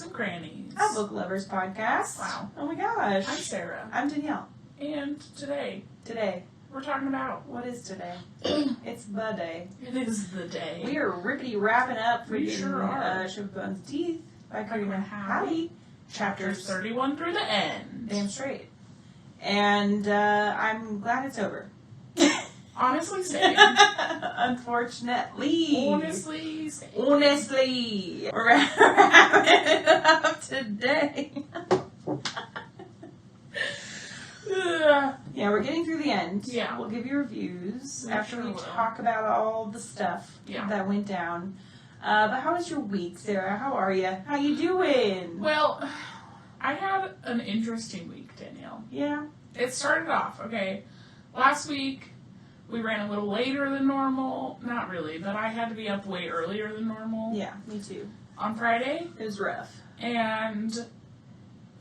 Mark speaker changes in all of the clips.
Speaker 1: and Crannies.
Speaker 2: A book lovers podcast.
Speaker 1: Wow.
Speaker 2: Oh my gosh.
Speaker 1: I'm Sarah.
Speaker 2: I'm Danielle.
Speaker 1: And today,
Speaker 2: we're
Speaker 1: talking about...
Speaker 2: What is today? It's the day.
Speaker 1: It is the day.
Speaker 2: We are rippity wrapping up
Speaker 1: We sure are.
Speaker 2: Sugar Bones Teeth by Karina
Speaker 1: Karina
Speaker 2: Halle.
Speaker 1: Halle.
Speaker 2: Chapters
Speaker 1: 31 through the end.
Speaker 2: damn straight. And I'm glad it's over.
Speaker 1: Honestly, same.
Speaker 2: Unfortunately.
Speaker 1: Honestly, same.
Speaker 2: Honestly. We're wrapping it up today. Yeah, we're getting through the end.
Speaker 1: Yeah.
Speaker 2: We'll give you reviews
Speaker 1: We
Speaker 2: after
Speaker 1: sure
Speaker 2: we
Speaker 1: will.
Speaker 2: talk about all the stuff that went down. But how was your week, Sarah? How are you? How you doing?
Speaker 1: Well, I had an interesting week, Danielle.
Speaker 2: Yeah.
Speaker 1: It started off, okay. Last week, we ran a little later than normal. Not really, but I had to be up way earlier than normal.
Speaker 2: Yeah, me too.
Speaker 1: On Friday.
Speaker 2: It was rough.
Speaker 1: And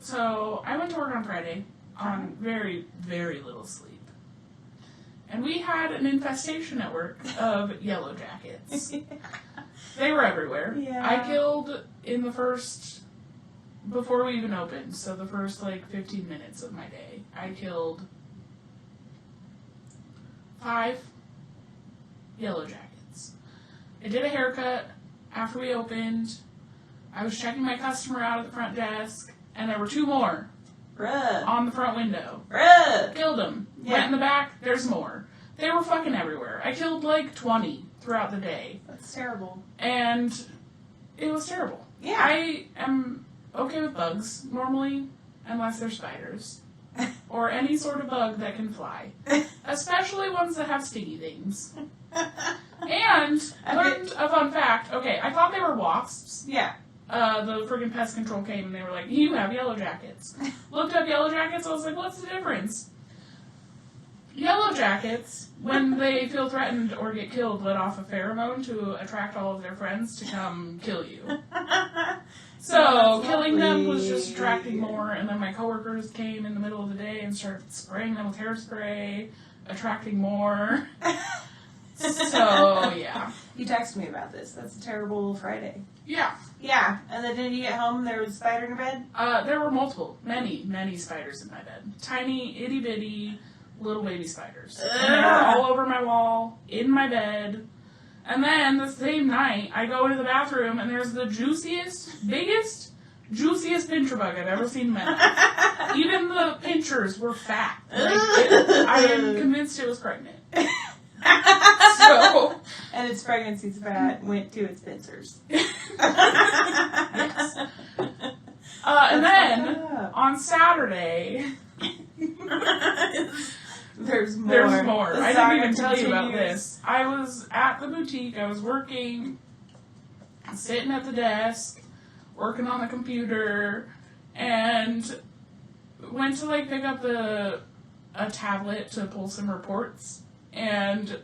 Speaker 1: so I went to work on Friday on very, very little sleep. And we had an infestation at work of yellow jackets. They were everywhere.
Speaker 2: Yeah.
Speaker 1: I killed in the first, before we even opened, so the first 15 minutes of my day, I killed 5 yellow jackets. I did a haircut after we opened. I was checking my customer out at the front desk, and there were 2 more
Speaker 2: Bruh.
Speaker 1: on the front window.
Speaker 2: Bruh.
Speaker 1: Killed them.
Speaker 2: Yeah.
Speaker 1: Went in the back, there's more. They were fucking everywhere. I killed 20 throughout the day.
Speaker 2: That's terrible.
Speaker 1: And it was terrible.
Speaker 2: Yeah.
Speaker 1: I am okay with bugs, normally, unless they're spiders. Or any sort of bug that can fly. Especially ones that have sticky things. And, learned a fun fact. Okay, I thought they were wasps.
Speaker 2: Yeah.
Speaker 1: The friggin' pest control came and they were like, you have yellow jackets. Looked up yellow jackets, I was like, what's the difference? Yellow jackets, when they feel threatened or get killed, let off a pheromone to attract all of their friends to come kill you. So, killing them was just attracting more, and then my coworkers came in the middle of the day and started spraying them with hairspray, attracting more. So, yeah.
Speaker 2: You texted me about this. That's a terrible Friday.
Speaker 1: Yeah.
Speaker 2: Yeah. And then did you get home, there was a spider in your bed?
Speaker 1: There were many spiders in my bed. Tiny, itty-bitty, little baby spiders. And they were all over my wall, in my bed. And then, the same night, I go into the bathroom, and there's the juiciest pincher bug I've ever seen in my life. Even the pinchers were fat. I am convinced it was pregnant. So,
Speaker 2: and its pregnancy's fat went to its pincers.
Speaker 1: yes. And then, on Saturday...
Speaker 2: There's more.
Speaker 1: There's more.
Speaker 2: The
Speaker 1: I
Speaker 2: saga
Speaker 1: didn't even tell you about
Speaker 2: continues.
Speaker 1: this. I was at the boutique. I was working, sitting at the desk, working on the computer, and went to pick up a tablet to pull some reports, and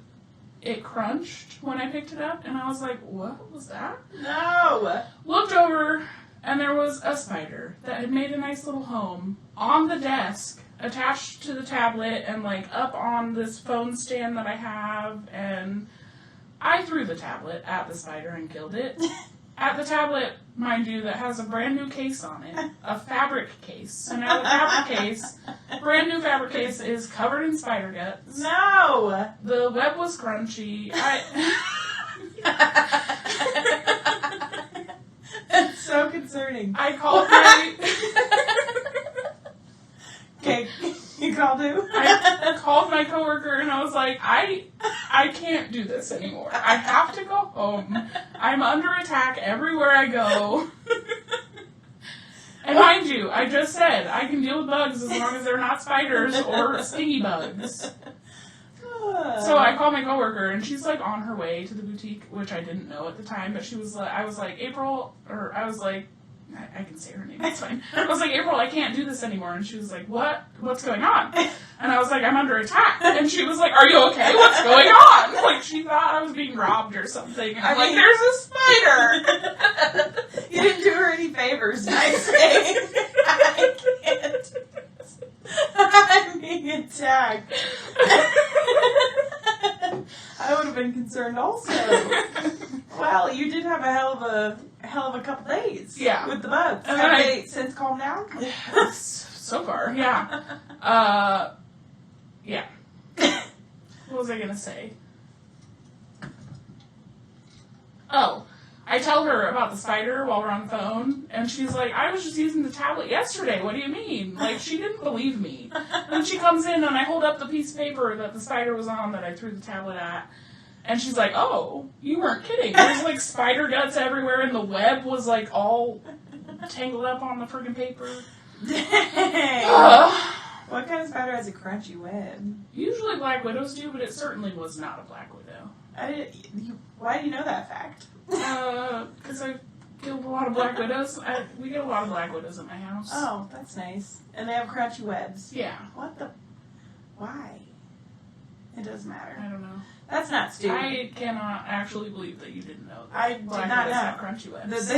Speaker 1: it crunched when I picked it up, and I was like, what was that?
Speaker 2: No!
Speaker 1: Looked over, and there was a spider that had made a nice little home on the desk, attached to the tablet and up on this phone stand that I have, and I threw the tablet at the spider and killed it. At the tablet, mind you, that has a brand new case on it, a fabric case. So now the brand new fabric case is covered in spider guts.
Speaker 2: No!
Speaker 1: The web was crunchy.
Speaker 2: That's so concerning.
Speaker 1: I called my...
Speaker 2: Okay, you called who?
Speaker 1: I called my coworker and I was like, I can't do this anymore. I have to go home. I'm under attack everywhere I go. And mind you, I just said I can deal with bugs as long as they're not spiders or stingy bugs. So I called my coworker and she's on her way to the boutique, which I didn't know at the time, but I was like, April, or I was like, I can say her name, it's fine. I was like, April, I can't do this anymore. And she was like, what? What's going on? And I was like, I'm under attack. And she was like, are you okay? What's going on? She thought I was being robbed or something. And I'm like, there's a spider.
Speaker 2: You didn't do her any favors, I say. I can't. I'm being attacked. I would have been concerned also. Well, you did have a hell hell of a couple days.
Speaker 1: Yeah.
Speaker 2: With the bugs.
Speaker 1: And
Speaker 2: Have
Speaker 1: then
Speaker 2: they since calmed down?
Speaker 1: So far, yeah. Yeah. What was I gonna say? Oh, I tell her about the spider while we're on the phone, and she's like, I was just using the tablet yesterday. What do you mean? Like, she didn't believe me. And she comes in, and I hold up the piece of paper that the spider was on that I threw the tablet at. And she's like, oh, you weren't kidding. There's, like, spider guts everywhere, and the web was, like, all tangled up on the friggin' paper.
Speaker 2: Dang. What kind of spider has a crunchy web?
Speaker 1: Usually black widows do, but it certainly was not a black widow.
Speaker 2: Why do you know that fact?
Speaker 1: Because I killed a lot of black widows. We get a lot of black widows at my house.
Speaker 2: Oh, that's nice. And they have crunchy webs.
Speaker 1: Yeah.
Speaker 2: What the? Why? It doesn't matter.
Speaker 1: I don't know.
Speaker 2: That's not stupid.
Speaker 1: I cannot actually believe that you didn't know that.
Speaker 2: I did
Speaker 1: black
Speaker 2: not
Speaker 1: widows
Speaker 2: know.
Speaker 1: have crunchy webs.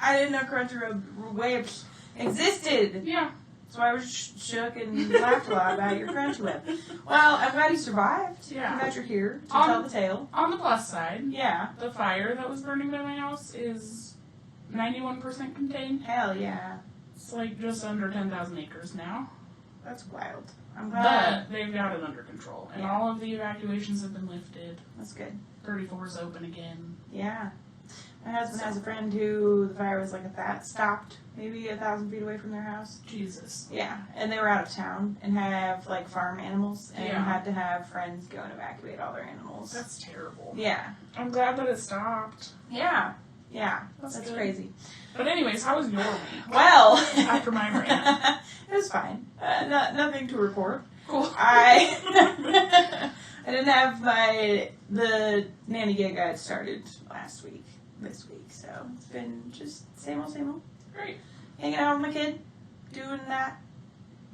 Speaker 2: I didn't know crunchy webs existed.
Speaker 1: Yeah.
Speaker 2: So I was shook and laughed a lot about your crunchy web. Well, I'm glad you survived.
Speaker 1: Yeah.
Speaker 2: I'm glad you're here to tell the tale.
Speaker 1: On the plus side,
Speaker 2: Yeah.
Speaker 1: the fire that was burning by my house is 91% contained.
Speaker 2: Hell yeah.
Speaker 1: It's like just under 10,000 acres now.
Speaker 2: That's wild. I'm glad.
Speaker 1: But they've got it under control. And
Speaker 2: Yeah.
Speaker 1: all of the evacuations have been lifted.
Speaker 2: That's good.
Speaker 1: 34 is open again.
Speaker 2: Yeah. My husband has a friend who the fire was like stopped maybe 1,000 feet away from their house.
Speaker 1: Jesus.
Speaker 2: Yeah, and they were out of town and have like farm animals and
Speaker 1: Yeah.
Speaker 2: had to have friends go and evacuate all their animals.
Speaker 1: That's terrible.
Speaker 2: Yeah.
Speaker 1: I'm glad that it stopped.
Speaker 2: Yeah. Yeah.
Speaker 1: That's
Speaker 2: That's
Speaker 1: good. Crazy. But anyways, how was your week?
Speaker 2: Well,
Speaker 1: After my rant.
Speaker 2: It was fine. Nothing to report.
Speaker 1: Cool.
Speaker 2: I didn't have the nanny gig I had started this week, so it's been just same old.
Speaker 1: Great.
Speaker 2: Hanging out with my kid, doing that,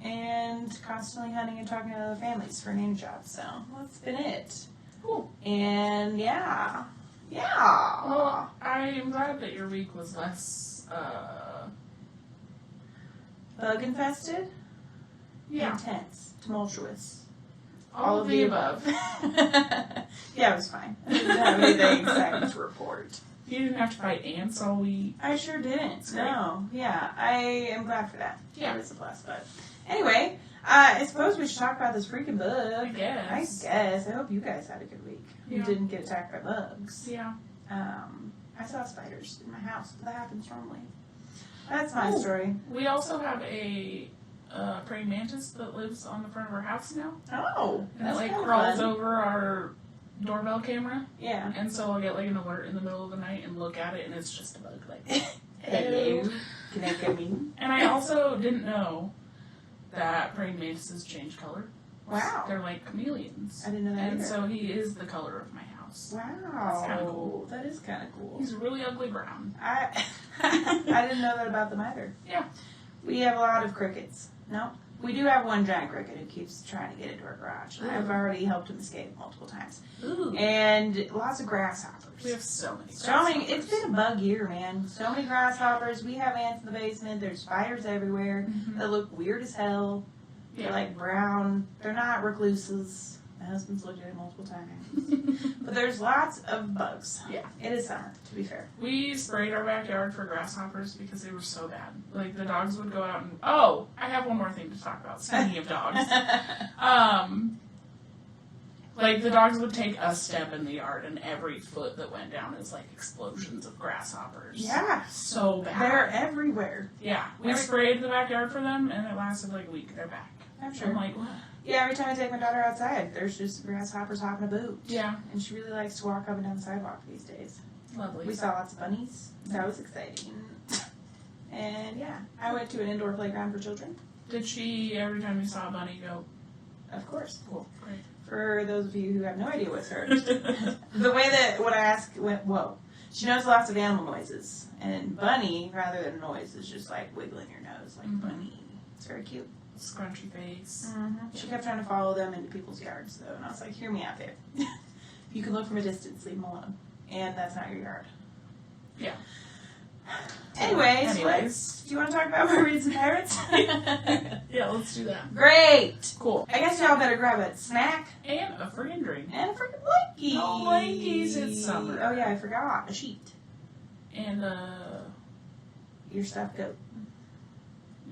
Speaker 2: and constantly hunting and talking to other families for nanny jobs. So that's been it.
Speaker 1: Cool.
Speaker 2: And yeah.
Speaker 1: Well, I am glad that your week was less,
Speaker 2: Bug infested,
Speaker 1: yeah,
Speaker 2: intense, tumultuous.
Speaker 1: all of the above.
Speaker 2: Yeah, it was fine. I didn't have anything exciting to report.
Speaker 1: You didn't have to fight ants all week.
Speaker 2: I sure didn't.
Speaker 1: Great.
Speaker 2: No. Yeah, I am glad for that.
Speaker 1: Yeah.
Speaker 2: That is a plus. But anyway, I suppose we should talk about this freaking bug.
Speaker 1: I guess.
Speaker 2: I hope you guys had a good week. You
Speaker 1: Yeah.
Speaker 2: didn't get attacked by bugs.
Speaker 1: Yeah.
Speaker 2: I saw spiders in my house. That happens normally. That's my
Speaker 1: Ooh.
Speaker 2: story.
Speaker 1: We also have a praying mantis that lives on the front of our house now.
Speaker 2: Oh,
Speaker 1: And
Speaker 2: that's
Speaker 1: it like
Speaker 2: kinda
Speaker 1: crawls
Speaker 2: fun.
Speaker 1: over our doorbell camera.
Speaker 2: Yeah.
Speaker 1: And so I'll get like an alert in the middle of the night and look at it and it's just a bug like,
Speaker 2: Hello. Can I come in?
Speaker 1: And I also didn't know that praying mantises change color.
Speaker 2: Wow.
Speaker 1: They're like chameleons.
Speaker 2: I didn't know that
Speaker 1: And
Speaker 2: either.
Speaker 1: so he is the color of my house.
Speaker 2: Wow.
Speaker 1: That's kinda cool.
Speaker 2: That is kind of cool.
Speaker 1: He's really ugly brown.
Speaker 2: I didn't know that about them either.
Speaker 1: Yeah.
Speaker 2: We have a lot of crickets. No? We do have one giant cricket who keeps trying to get into our garage.
Speaker 1: Ooh.
Speaker 2: I've already helped him escape multiple times.
Speaker 1: Ooh.
Speaker 2: And lots of grasshoppers.
Speaker 1: We have so many.
Speaker 2: So many. It's been a bug year, man. So many grasshoppers. We have ants in the basement. There's spiders everywhere
Speaker 1: Mhm.
Speaker 2: that look weird as hell. They're
Speaker 1: Yeah.
Speaker 2: like brown. They're not recluses. My husband's looked at it multiple times. But there's lots of bugs.
Speaker 1: Yeah.
Speaker 2: It is summer, to be fair.
Speaker 1: We sprayed our backyard for grasshoppers because they were so bad. Like, the dogs would go out and... Oh, I have one more thing to talk about, speaking of dogs. Like, the dogs would take a step in the yard, and every foot that went down is, like, explosions of grasshoppers.
Speaker 2: Yeah.
Speaker 1: So bad.
Speaker 2: They're everywhere.
Speaker 1: Yeah. We sprayed the backyard for them, and it lasted, like, a week. They're back.
Speaker 2: I'm
Speaker 1: I'm
Speaker 2: sure.
Speaker 1: like, what?
Speaker 2: Yeah, every time I take my daughter outside, there's just grasshoppers hopping a boot.
Speaker 1: Yeah.
Speaker 2: And she really likes to walk up and down the sidewalk these days.
Speaker 1: Lovely.
Speaker 2: We saw lots of bunnies. That was exciting. And yeah, I went to an indoor playground for children.
Speaker 1: Did she, every time you saw a bunny, go,
Speaker 2: Of course.
Speaker 1: cool, great.
Speaker 2: For those of you who have no idea what's her, the way that what I asked went, whoa. She knows lots of animal noises. And bunny, rather than noise, is just like wiggling your nose like
Speaker 1: Mhm.
Speaker 2: bunny. It's very cute.
Speaker 1: Scrunchy face.
Speaker 2: She kept trying to follow them into people's yards, though, and I was like, hear me out there. You can look from a distance, leave them alone. And that's not your yard.
Speaker 1: Yeah.
Speaker 2: Anyways,
Speaker 1: Anyways.
Speaker 2: do you want to talk about Marines and Pirates?
Speaker 1: Yeah, let's do that.
Speaker 2: Great!
Speaker 1: Cool.
Speaker 2: I guess y'all better grab a snack
Speaker 1: And a friggin' drink.
Speaker 2: and a freaking blankie.
Speaker 1: Oh, blankies, it's summer.
Speaker 2: Oh, yeah, I forgot. A sheet.
Speaker 1: And,
Speaker 2: your stuffed goat.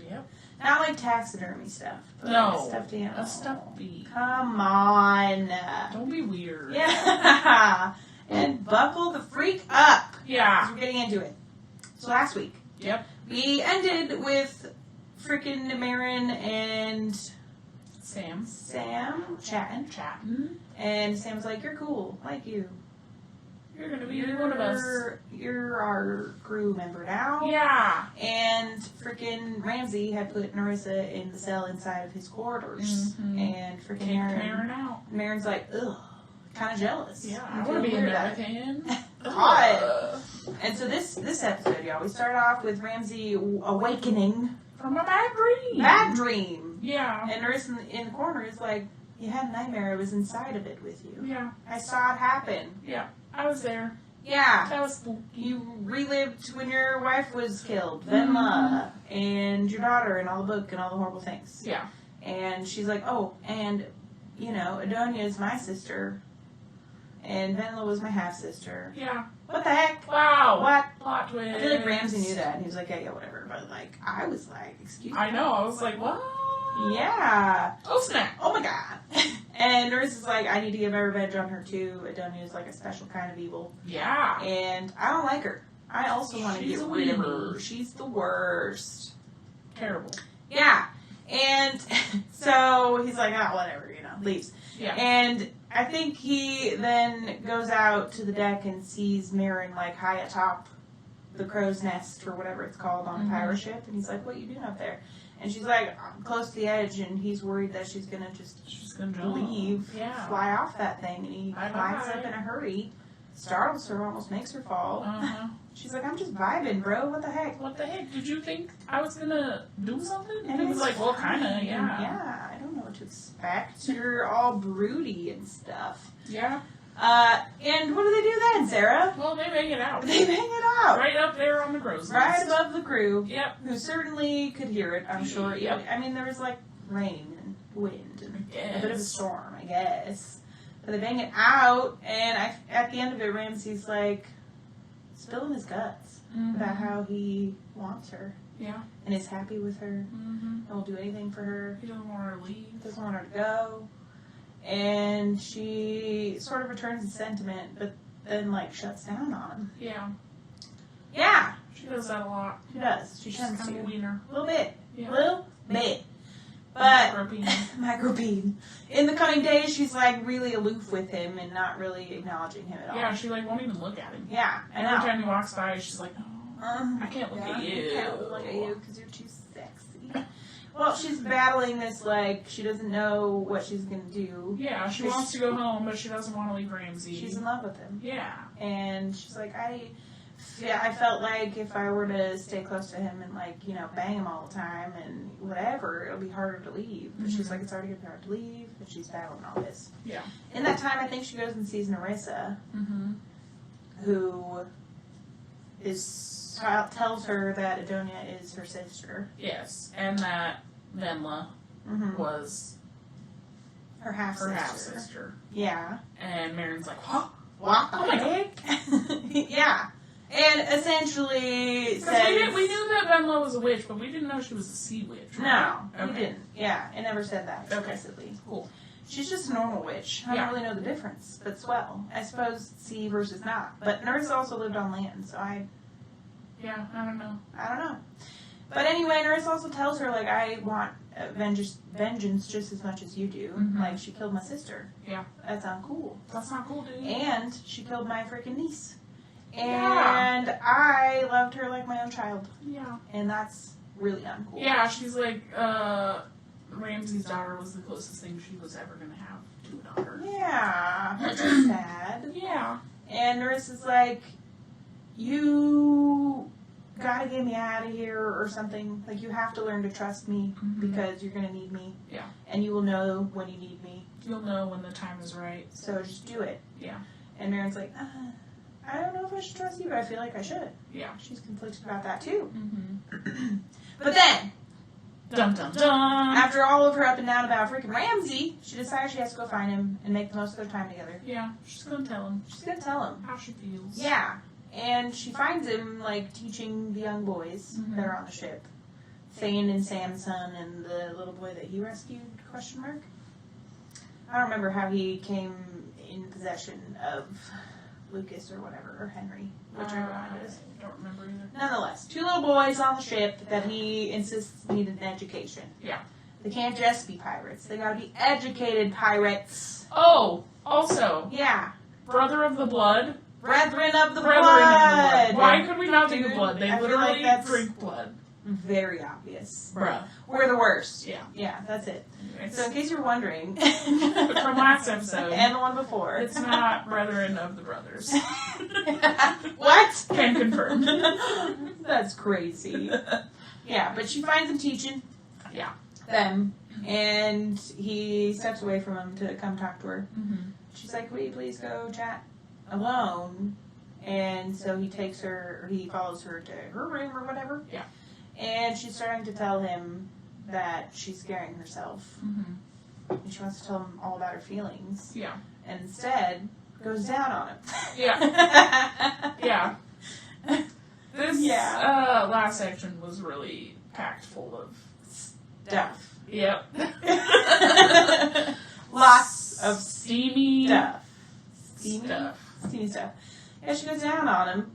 Speaker 1: yep.
Speaker 2: Not like taxidermy stuff. But
Speaker 1: No.
Speaker 2: like a stuffed animal.
Speaker 1: A stuffed bee.
Speaker 2: Come on.
Speaker 1: Don't be weird.
Speaker 2: Yeah. And buckle the freak up.
Speaker 1: Yeah.
Speaker 2: 'Cause we're getting into it. So last week,
Speaker 1: Yep.
Speaker 2: we ended with freaking Marin and
Speaker 1: Sam.
Speaker 2: chatting. And Sam's like, you're cool. I like you.
Speaker 1: You're gonna be one of us.
Speaker 2: You're our crew member now.
Speaker 1: Yeah.
Speaker 2: And freaking Ramsey had put Narissa in the cell inside of his quarters.
Speaker 1: Mm-hmm.
Speaker 2: And freaking
Speaker 1: Kicked Marin out.
Speaker 2: Marin's like, ugh, kind of jealous.
Speaker 1: Yeah,
Speaker 2: I'm
Speaker 1: I want to be in
Speaker 2: feeling
Speaker 1: there
Speaker 2: weird
Speaker 1: with him.
Speaker 2: Hot. And so this episode, y'all, we start off with Ramsey awakening
Speaker 1: From a bad dream.
Speaker 2: bad dream.
Speaker 1: Yeah.
Speaker 2: And Narissa in the corner is like, you had a nightmare. I was inside of it with you.
Speaker 1: Yeah.
Speaker 2: I saw it happen.
Speaker 1: Yeah. I was there.
Speaker 2: Yeah.
Speaker 1: That was spooky.
Speaker 2: You relived when your wife was killed, Venla, and your daughter, and all the book, and all the horrible things.
Speaker 1: Yeah.
Speaker 2: And she's like, oh, and, you know, Adonia is my sister, and Venla was my half-sister.
Speaker 1: Yeah.
Speaker 2: What the heck?
Speaker 1: Wow.
Speaker 2: What?
Speaker 1: Plot twist.
Speaker 2: I feel like Ramsey knew that, and he was like, yeah, whatever. But, like, I was like, excuse me.
Speaker 1: I know. I was like, what?
Speaker 2: Yeah.
Speaker 1: Oh, snap.
Speaker 2: Oh, my God. And Narissa's like, I need to get my revenge on her, too. Adonia is, like, a special kind of evil.
Speaker 1: Yeah.
Speaker 2: And I don't like her. I also want to
Speaker 1: She's
Speaker 2: get
Speaker 1: a
Speaker 2: rid of
Speaker 1: weenie.
Speaker 2: her. She's the worst.
Speaker 1: Terrible.
Speaker 2: Yeah. And so he's like, oh, whatever, you know, leaves.
Speaker 1: Yeah.
Speaker 2: And I think he then goes out to the deck and sees Marin, like, high atop the crow's nest or whatever it's called on the pirate ship. And he's like, what are you doing up there? And she's like, I'm close to the edge, and he's worried that she's going to just leave, fly off that thing. And he climbs up in a hurry, startles her, almost makes her fall.
Speaker 1: Uh-huh.
Speaker 2: She's like, I'm just vibing, bro. What the heck?
Speaker 1: What the heck? Did you think I was gonna do something? And he was like, well, kinda, yeah.
Speaker 2: Yeah, I don't know what to expect. You're all broody and stuff.
Speaker 1: Yeah.
Speaker 2: And what do they do then, Sarah?
Speaker 1: Well, they bang it out.
Speaker 2: They bang it out.
Speaker 1: Right up there on the crow's
Speaker 2: Right
Speaker 1: nest.
Speaker 2: above the crew.
Speaker 1: Yep.
Speaker 2: Who certainly could hear it, I'm sure.
Speaker 1: Yep.
Speaker 2: I mean, there was like rain and wind and a bit of a
Speaker 1: Yes.
Speaker 2: storm, I guess. But they bang it out, and at the end of it, Ramsey's like spilling his guts about how he wants her.
Speaker 1: Yeah.
Speaker 2: And is happy with her.
Speaker 1: Mm-hmm.
Speaker 2: And will do anything for her.
Speaker 1: He doesn't want her to leave.
Speaker 2: Doesn't want her to go. And she sort of returns the sentiment, but then, like, shuts down on him.
Speaker 1: Yeah.
Speaker 2: Yeah.
Speaker 1: She does that a lot.
Speaker 2: She does. She
Speaker 1: She's
Speaker 2: tends
Speaker 1: kind
Speaker 2: to.
Speaker 1: of a wiener.
Speaker 2: A little bit.
Speaker 1: Yeah.
Speaker 2: Little bit. But
Speaker 1: Microbean.
Speaker 2: in the coming days, she's like really aloof with him and not really acknowledging him at all.
Speaker 1: Yeah, she like won't even look at him.
Speaker 2: Yeah, I
Speaker 1: Every
Speaker 2: know.
Speaker 1: time he walks by, she's like, oh, I can't look at you.
Speaker 2: I can't look at you because you're too sexy. Well, she's battling this like she doesn't know what she's gonna do.
Speaker 1: Yeah, she wants to go home, but she doesn't want to leave Ramsey.
Speaker 2: She's in love with him.
Speaker 1: Yeah.
Speaker 2: And she's like, I felt like if I were to stay close to him and, like, you know, bang him all the time and whatever, it'll be harder to leave. But she's like, it's already going to be hard to leave, but she's battling all this.
Speaker 1: Yeah.
Speaker 2: In that time, I think she goes and sees Narissa, who tells her that Adonia is her sister.
Speaker 1: Yes, and that Venla was
Speaker 2: her half-sister.
Speaker 1: Her half-sister.
Speaker 2: Yeah.
Speaker 1: And Marin's like, huh?
Speaker 2: What the heck? Yeah. And essentially says...
Speaker 1: We knew that Venla was a witch, but we didn't know she was a sea witch, right?
Speaker 2: No, we didn't. Yeah, it never said that explicitly.
Speaker 1: Okay. Cool.
Speaker 2: She's just a normal witch. I don't really know the difference, but swell. I suppose sea versus not. But Narissa also lived on land, so
Speaker 1: Yeah, I don't know.
Speaker 2: I don't know. But anyway, Narissa also tells her, like, I want vengeance just as much as you do. Like, she killed my sister.
Speaker 1: Yeah.
Speaker 2: That's uncool.
Speaker 1: That's not cool, dude.
Speaker 2: And she killed my freaking niece. And I loved her like my own child.
Speaker 1: Yeah.
Speaker 2: And that's really uncool.
Speaker 1: Yeah, she's like, Ramsey's daughter was the closest thing she was ever going to have to a daughter.
Speaker 2: Yeah. Which is sad.
Speaker 1: Yeah.
Speaker 2: And Narissa's like, you gotta get me out of here or something. Like, you have to learn to trust me because you're gonna need me.
Speaker 1: Yeah.
Speaker 2: And you will know when you need me.
Speaker 1: You'll know when the time is right.
Speaker 2: So just do it.
Speaker 1: Yeah.
Speaker 2: And Marin's like, I don't know if I should trust you, but I feel like I should.
Speaker 1: Yeah.
Speaker 2: She's conflicted about that too.
Speaker 1: But then, dun dun dun!
Speaker 2: After all of her up and down about freaking Ramsey, she decides she has to go find him and make the most of their time together.
Speaker 1: Yeah, she's gonna tell him.
Speaker 2: She's gonna tell him
Speaker 1: how she feels.
Speaker 2: Yeah. And she finds him, like, teaching the young boys that are on the ship. Thane and Samson and the little boy that he rescued, ? I don't remember how he came in possession of Lucas or whatever, or Henry, whichever one it is.
Speaker 1: I don't remember either.
Speaker 2: Nonetheless, 2 little boys on the ship that he insists need an education.
Speaker 1: Yeah.
Speaker 2: They can't just be pirates. They gotta be educated pirates.
Speaker 1: Oh, also.
Speaker 2: Yeah.
Speaker 1: Brother of the blood.
Speaker 2: Brethren of the
Speaker 1: Brethren
Speaker 2: blood.
Speaker 1: of the blood. Why could we not think of blood? They
Speaker 2: I feel
Speaker 1: literally
Speaker 2: like that's
Speaker 1: drink blood.
Speaker 2: very obvious.
Speaker 1: Bruh.
Speaker 2: We're the worst.
Speaker 1: Yeah.
Speaker 2: Yeah, that's it.
Speaker 1: Anyways.
Speaker 2: So in case you're wondering.
Speaker 1: From last episode.
Speaker 2: And the one before.
Speaker 1: It's not Brethren of the Brothers.
Speaker 2: What?
Speaker 1: Can confirm.
Speaker 2: That's crazy. Yeah, but she finds him teaching.
Speaker 1: Yeah.
Speaker 2: Them. And he steps away from him to come talk to her.
Speaker 1: Mm-hmm.
Speaker 2: She's like, will you please go chat alone? And so he takes her, or he follows her to her room or whatever.
Speaker 1: Yeah.
Speaker 2: And she's starting to tell him that she's scaring herself.
Speaker 1: Mm-hmm.
Speaker 2: And she wants to tell him all about her feelings.
Speaker 1: Yeah.
Speaker 2: And instead, goes down on him.
Speaker 1: Yeah. Yeah. This
Speaker 2: Yeah.
Speaker 1: last section was really packed full of
Speaker 2: Stuff.
Speaker 1: Yep.
Speaker 2: Lots of
Speaker 1: steamy
Speaker 2: stuff.
Speaker 1: Steamy
Speaker 2: stuff. Yeah, she goes down on him.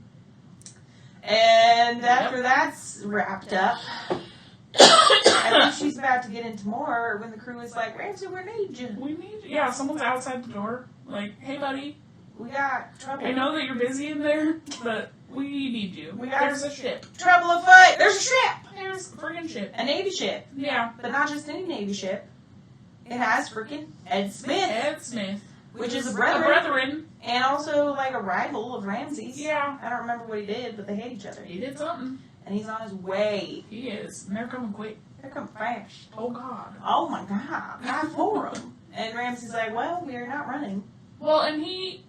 Speaker 2: And after that's wrapped up, I think she's about to get into more when the crew is like, Ramsey, we need you.
Speaker 1: Someone's outside the door. Like, hey, buddy.
Speaker 2: We got trouble.
Speaker 1: I know that you're busy in there, but we need you. There's a ship.
Speaker 2: Trouble afoot. There's a ship.
Speaker 1: There's a friggin' ship.
Speaker 2: A Navy ship.
Speaker 1: Yeah.
Speaker 2: But not just any Navy ship. It has freaking Ed Smith. Which is a brethren. And also, like, a rival of Ramsey's.
Speaker 1: Yeah.
Speaker 2: I don't remember what he did, but they hate each other.
Speaker 1: He did something.
Speaker 2: And he's on his way.
Speaker 1: He is. And they're coming quick.
Speaker 2: They're coming fast.
Speaker 1: Oh, God.
Speaker 2: Oh, my God. Not for them. And Ramsey's like, well, we're not running.
Speaker 1: Well, and he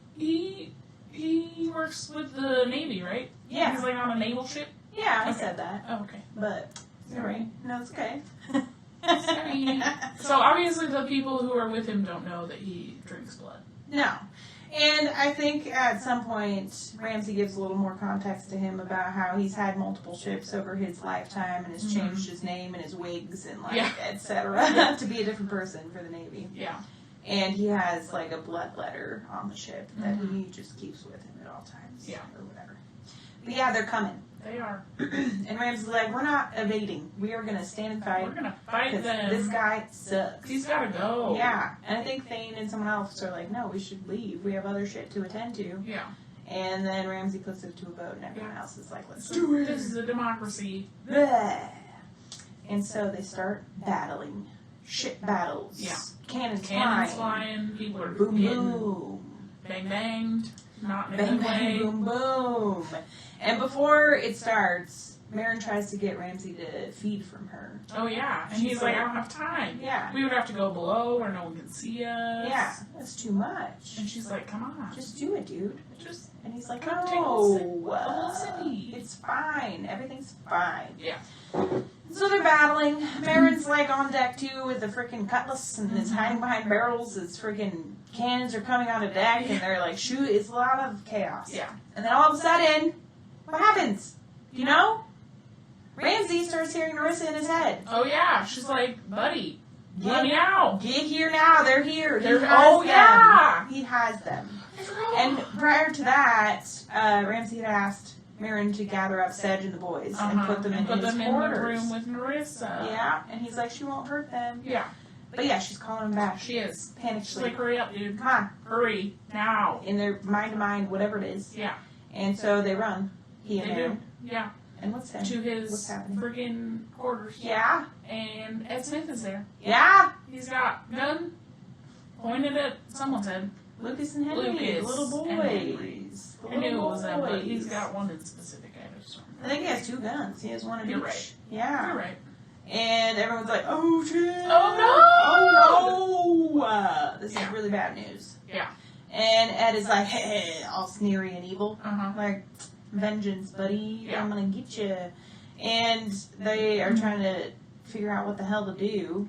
Speaker 1: works with the Navy, right?
Speaker 2: Yeah.
Speaker 1: He's, like, on a naval ship?
Speaker 2: Yeah, I
Speaker 1: Okay.
Speaker 2: said that.
Speaker 1: Oh, okay.
Speaker 2: But,
Speaker 1: Sorry.
Speaker 2: No, it's okay.
Speaker 1: Sorry. So, obviously, the people who are with him don't know that he drinks blood.
Speaker 2: No. And I think at some point, Ramsey gives a little more context to him about how he's had multiple ships over his lifetime and has changed his name and his wigs and, like, et cetera, to be a different person for the Navy.
Speaker 1: Yeah.
Speaker 2: And he has, like, a blood letter on the ship that he just keeps with him at all times.
Speaker 1: Yeah.
Speaker 2: Or whatever. But yeah, they're coming.
Speaker 1: They are.
Speaker 2: And Ramsey's like, we're not evading. We are going to stand and fight.
Speaker 1: We're going to fight them.
Speaker 2: This guy sucks.
Speaker 1: He's got to go.
Speaker 2: Yeah. And I think Thane and someone else are like, no, we should leave. We have other shit to attend to.
Speaker 1: Yeah.
Speaker 2: And then Ramsey puts it to a vote, and everyone else is like, let's
Speaker 1: do it. This is a democracy.
Speaker 2: Bleh. And so they start battling. Ship battles.
Speaker 1: Yeah.
Speaker 2: Cannons
Speaker 1: flying. People are
Speaker 2: boom,
Speaker 1: getting
Speaker 2: boom.
Speaker 1: Bang, banged. Not in a
Speaker 2: Bang,
Speaker 1: good
Speaker 2: bang,
Speaker 1: way.
Speaker 2: boom, boom. And before it starts, Marin tries to get Ramsey to feed from her.
Speaker 1: Oh, yeah. And he's like, I don't have time.
Speaker 2: Yeah.
Speaker 1: We would have to go below where no one can see us.
Speaker 2: Yeah. That's too much.
Speaker 1: And she's like, come on.
Speaker 2: Just do it, dude. And he's like,
Speaker 1: Come
Speaker 2: no.
Speaker 1: city.
Speaker 2: It's fine. Everything's fine.
Speaker 1: Yeah.
Speaker 2: So they're battling. Marin's like on deck too with the freaking cutlass and is hiding behind barrels. His freaking cannons are coming onto deck and they're like, shoot, it's a lot of chaos.
Speaker 1: Yeah.
Speaker 2: And then all of a sudden, what happens? You know? Ramsey starts hearing Narissa in his head.
Speaker 1: Oh, yeah. She's like, buddy, let me out.
Speaker 2: Get here now. They're here.
Speaker 1: Yeah.
Speaker 2: He has them. And prior to that, Ramsey had asked Marin to gather up Sedge and the boys and put them in his quarters.
Speaker 1: The room with Narissa.
Speaker 2: Yeah, and he's like, she won't hurt them.
Speaker 1: Yeah.
Speaker 2: But yeah, she's calling him back.
Speaker 1: She is.
Speaker 2: Panic
Speaker 1: She's like, hurry up, dude.
Speaker 2: Come on.
Speaker 1: Hurry. Now.
Speaker 2: In their mind-to-mind, whatever it is.
Speaker 1: Yeah.
Speaker 2: And so they run. He and Marin.
Speaker 1: Yeah.
Speaker 2: And what's that?
Speaker 1: To his
Speaker 2: what's happening?
Speaker 1: friggin' quarters.
Speaker 2: Yeah.
Speaker 1: And Ed Smith is there.
Speaker 2: Yeah.
Speaker 1: He's got gun pointed at someone's head.
Speaker 2: Lucas and Henry. The little boys.
Speaker 1: I knew it was them, but he's got one in specific.
Speaker 2: I think he has 2 guns. He has one in each.
Speaker 1: Right.
Speaker 2: Yeah.
Speaker 1: You're right.
Speaker 2: And everyone's like, oh shit.
Speaker 1: Oh no.
Speaker 2: Oh no. This is really bad news.
Speaker 1: Yeah.
Speaker 2: And Ed is like, hey, all sneery and evil.
Speaker 1: Uh-huh.
Speaker 2: Like, vengeance, buddy.
Speaker 1: Yeah.
Speaker 2: I'm gonna get you. And they are trying to figure out what the hell to do.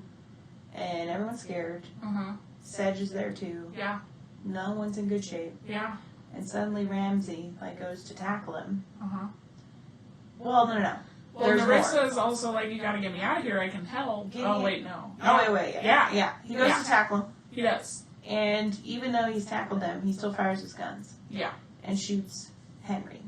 Speaker 2: And everyone's scared.
Speaker 1: Uh-huh.
Speaker 2: Sedge is there too.
Speaker 1: Yeah.
Speaker 2: No one's in good shape.
Speaker 1: Yeah.
Speaker 2: And suddenly Ramsey, like, goes to tackle him.
Speaker 1: Uh-huh.
Speaker 2: Well, no.
Speaker 1: Well,
Speaker 2: There's
Speaker 1: Narissa's also like, you gotta get me out of here, I can help. Wait, no.
Speaker 2: Oh, wait. Yeah. He goes to tackle him.
Speaker 1: He does.
Speaker 2: And even though he's tackled them, he still fires his guns.
Speaker 1: Yeah.
Speaker 2: And shoots Henry.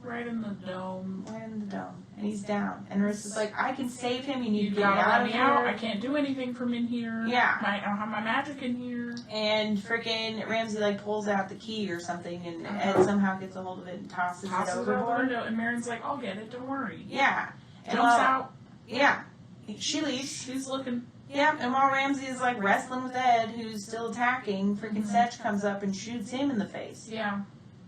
Speaker 1: Right in the dome.
Speaker 2: Right in the dome. And he's down. And Narissa's like, I can save him. You need to get
Speaker 1: gotta
Speaker 2: out
Speaker 1: let
Speaker 2: of
Speaker 1: me
Speaker 2: here.
Speaker 1: out. I can't do anything from in here.
Speaker 2: Yeah.
Speaker 1: I don't have my magic in here.
Speaker 2: And freaking Ramsey, like, pulls out the key or something, and Ed somehow gets a hold of it and tosses it
Speaker 1: it out the
Speaker 2: overboard.
Speaker 1: window, and Marin's like, I'll get it, don't worry.
Speaker 2: Yeah. And
Speaker 1: Jumps out.
Speaker 2: Yeah. She leaves.
Speaker 1: She's looking.
Speaker 2: Yeah, and while Ramsey is, like, wrestling with Ed, who's still attacking, freaking Setch comes up and shoots him in the face.
Speaker 1: Yeah.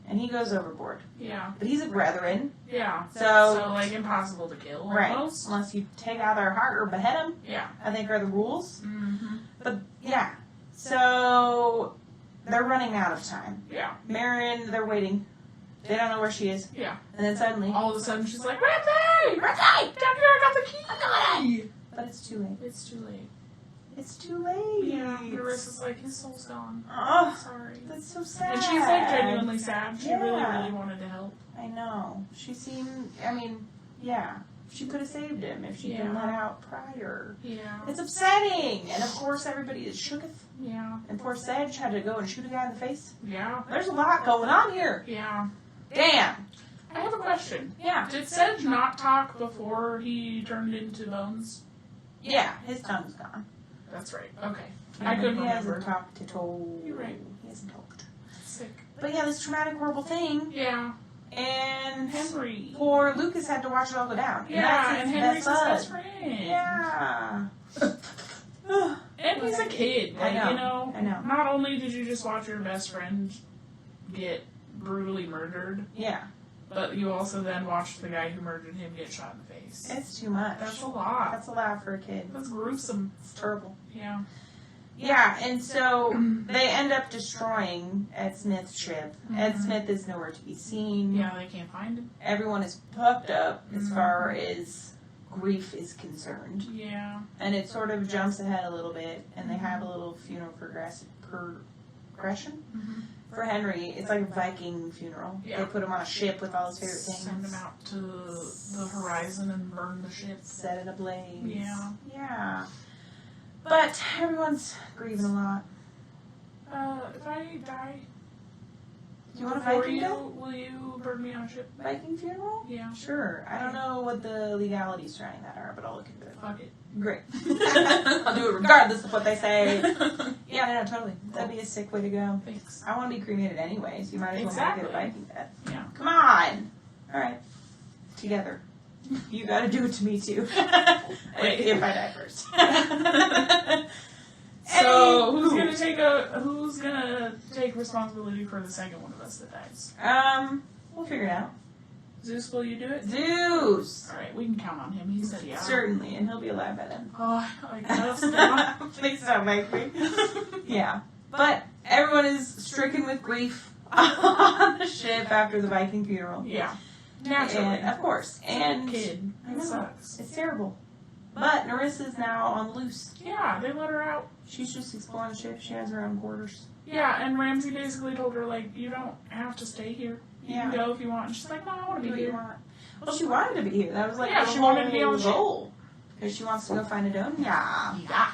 Speaker 2: And he goes overboard.
Speaker 1: Yeah.
Speaker 2: But he's a brethren.
Speaker 1: Yeah.
Speaker 2: So
Speaker 1: like, impossible to kill,
Speaker 2: right.
Speaker 1: almost.
Speaker 2: Unless you take out their heart or behead them.
Speaker 1: Yeah.
Speaker 2: I think are the rules.
Speaker 1: Mm-hmm.
Speaker 2: But, yeah. So, they're running out of time.
Speaker 1: Yeah.
Speaker 2: Marin, they're waiting. They don't know where she is.
Speaker 1: Yeah.
Speaker 2: And then suddenly...
Speaker 1: all of a sudden, she's like, Ramsey! Down here, I got the key!
Speaker 2: I got it! But it's too late.
Speaker 1: It's too late.
Speaker 2: It's too late.
Speaker 1: Yeah. Marissa's like, his soul's gone.
Speaker 2: Oh,
Speaker 1: Sorry.
Speaker 2: that's so sad.
Speaker 1: And she's like genuinely sad. She
Speaker 2: Yeah.
Speaker 1: really wanted to help.
Speaker 2: I know. She seemed, I mean, yeah. She could have saved him if she'd been
Speaker 1: Yeah.
Speaker 2: let out prior.
Speaker 1: Yeah.
Speaker 2: It's upsetting. And of course everybody is shooketh.
Speaker 1: Yeah.
Speaker 2: And poor Sedge had to go and shoot a guy in the face.
Speaker 1: Yeah.
Speaker 2: There's a lot going on here.
Speaker 1: Yeah.
Speaker 2: Damn.
Speaker 1: I have a question.
Speaker 2: Yeah.
Speaker 1: Did Sedge not talk before he turned into bones?
Speaker 2: Yeah, his tongue's gone.
Speaker 1: That's right. Okay. I couldn't
Speaker 2: He
Speaker 1: remember.
Speaker 2: hasn't talked at all.
Speaker 1: You're right.
Speaker 2: He hasn't talked.
Speaker 1: Sick.
Speaker 2: But yeah, this traumatic, horrible thing.
Speaker 1: Yeah.
Speaker 2: And
Speaker 1: Henry.
Speaker 2: poor Lucas had to watch it all go down.
Speaker 1: Yeah, and Henry's his best
Speaker 2: bud.
Speaker 1: friend.
Speaker 2: Yeah.
Speaker 1: And he's a kid. Like,
Speaker 2: I know.
Speaker 1: you know,
Speaker 2: I know.
Speaker 1: not only did you just watch your best friend get brutally murdered,
Speaker 2: Yeah.
Speaker 1: but you also then watched the guy who murdered him get shot in the face.
Speaker 2: It's too much.
Speaker 1: That's a lot.
Speaker 2: That's a lot for a kid.
Speaker 1: That's gruesome.
Speaker 2: It's terrible.
Speaker 1: Yeah.
Speaker 2: Yeah, and so they end up destroying Ed Smith's ship. Ed Smith is nowhere to be seen.
Speaker 1: Yeah, they can't find him.
Speaker 2: Everyone is fucked up as far as grief is concerned.
Speaker 1: Yeah.
Speaker 2: And it sort of jumps ahead a little bit, and they have a little funeral progression for Henry. It's like a Viking funeral.
Speaker 1: Yeah.
Speaker 2: They put him on a ship with all his favorite things.
Speaker 1: Send him out to the horizon and burn the ship.
Speaker 2: Set it ablaze.
Speaker 1: Yeah.
Speaker 2: Yeah. But everyone's grieving a lot.
Speaker 1: If I die
Speaker 2: Do you want a
Speaker 1: before
Speaker 2: Viking
Speaker 1: you,
Speaker 2: death?
Speaker 1: will you burn me on a ship?
Speaker 2: Viking funeral?
Speaker 1: Yeah.
Speaker 2: Sure. I don't know what the legalities surrounding that are, but I'll look into it.
Speaker 1: Fuck it.
Speaker 2: Great. I'll do it regardless of what they say. Yeah, no, totally. That'd be a sick way to go.
Speaker 1: Thanks.
Speaker 2: I want to be cremated anyway, so you might as well have
Speaker 1: Exactly.
Speaker 2: a Viking death.
Speaker 1: Yeah.
Speaker 2: Come on! Alright. Together. You gotta do it to me too. If I die first.
Speaker 1: So who's gonna take responsibility for the second one of us that dies?
Speaker 2: We'll figure it out.
Speaker 1: Zeus, will you do it?
Speaker 2: Zeus!
Speaker 1: Alright, we can count on him. He said yeah.
Speaker 2: Certainly, and he'll be alive by then.
Speaker 1: Oh, I guess not.
Speaker 2: Please don't make me. Yeah. But everyone is stricken with grief on the ship after the Viking funeral.
Speaker 1: Yeah. Naturally.
Speaker 2: And, of course. And
Speaker 1: Kid.
Speaker 2: I
Speaker 1: It
Speaker 2: know.
Speaker 1: sucks.
Speaker 2: It's terrible. But Narissa's now on the loose.
Speaker 1: Yeah, they let her out.
Speaker 2: She's just exploring the ship. She has her own quarters.
Speaker 1: Yeah, and Ramsey basically told her, like, you don't have to stay here. You can go if you want. And she's like, no, I want to
Speaker 2: Do
Speaker 1: be
Speaker 2: what you
Speaker 1: here.
Speaker 2: want. Well, she wanted to be here. That was like
Speaker 1: Yeah,
Speaker 2: the
Speaker 1: she wanted to be on the ship.
Speaker 2: goal. Because she wants to go find Adonia.
Speaker 1: Yeah.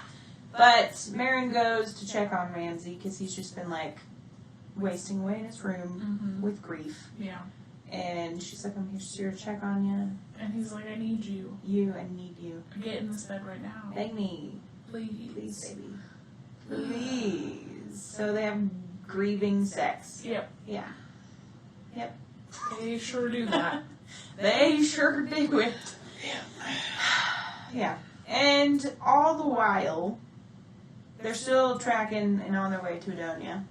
Speaker 2: But Marin goes to check on Ramsey because he's just been, like, wasting away in his room with grief.
Speaker 1: Yeah.
Speaker 2: And she's like, I'm here to check on you.
Speaker 1: And he's like, I need you.
Speaker 2: I need you.
Speaker 1: Get in this bed right now.
Speaker 2: Beg me.
Speaker 1: Please.
Speaker 2: Please, baby. Please. So they have grieving sex.
Speaker 1: Yep.
Speaker 2: Yeah. Yep.
Speaker 1: They sure do that.
Speaker 2: They sure do it. Yeah. And all the while, they're still tracking and on their way to Adonia.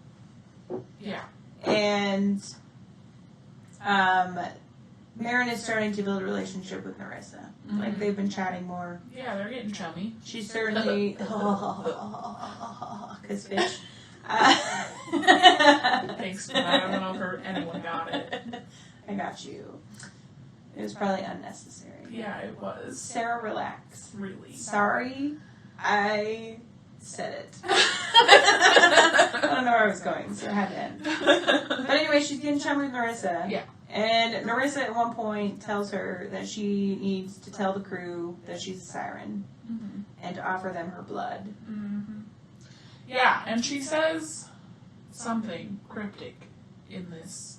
Speaker 1: Yeah.
Speaker 2: And Marin is starting to build a relationship with Narissa. Like, they've been chatting more.
Speaker 1: Yeah, they're getting chummy.
Speaker 2: She's certainly... Because fish.
Speaker 1: Thanks for that. I don't know if anyone got it.
Speaker 2: I got you. It was probably unnecessary.
Speaker 1: Yeah, it was.
Speaker 2: Sarah, relax.
Speaker 1: Really.
Speaker 2: Sorry, I said it. I don't know where I was going, so I had to end. But anyway, she's getting chummy with Narissa.
Speaker 1: Yeah.
Speaker 2: And Narissa at one point tells her that she needs to tell the crew that she's a siren and to offer them her blood.
Speaker 1: Mm-hmm. Yeah, and she says something cryptic in this.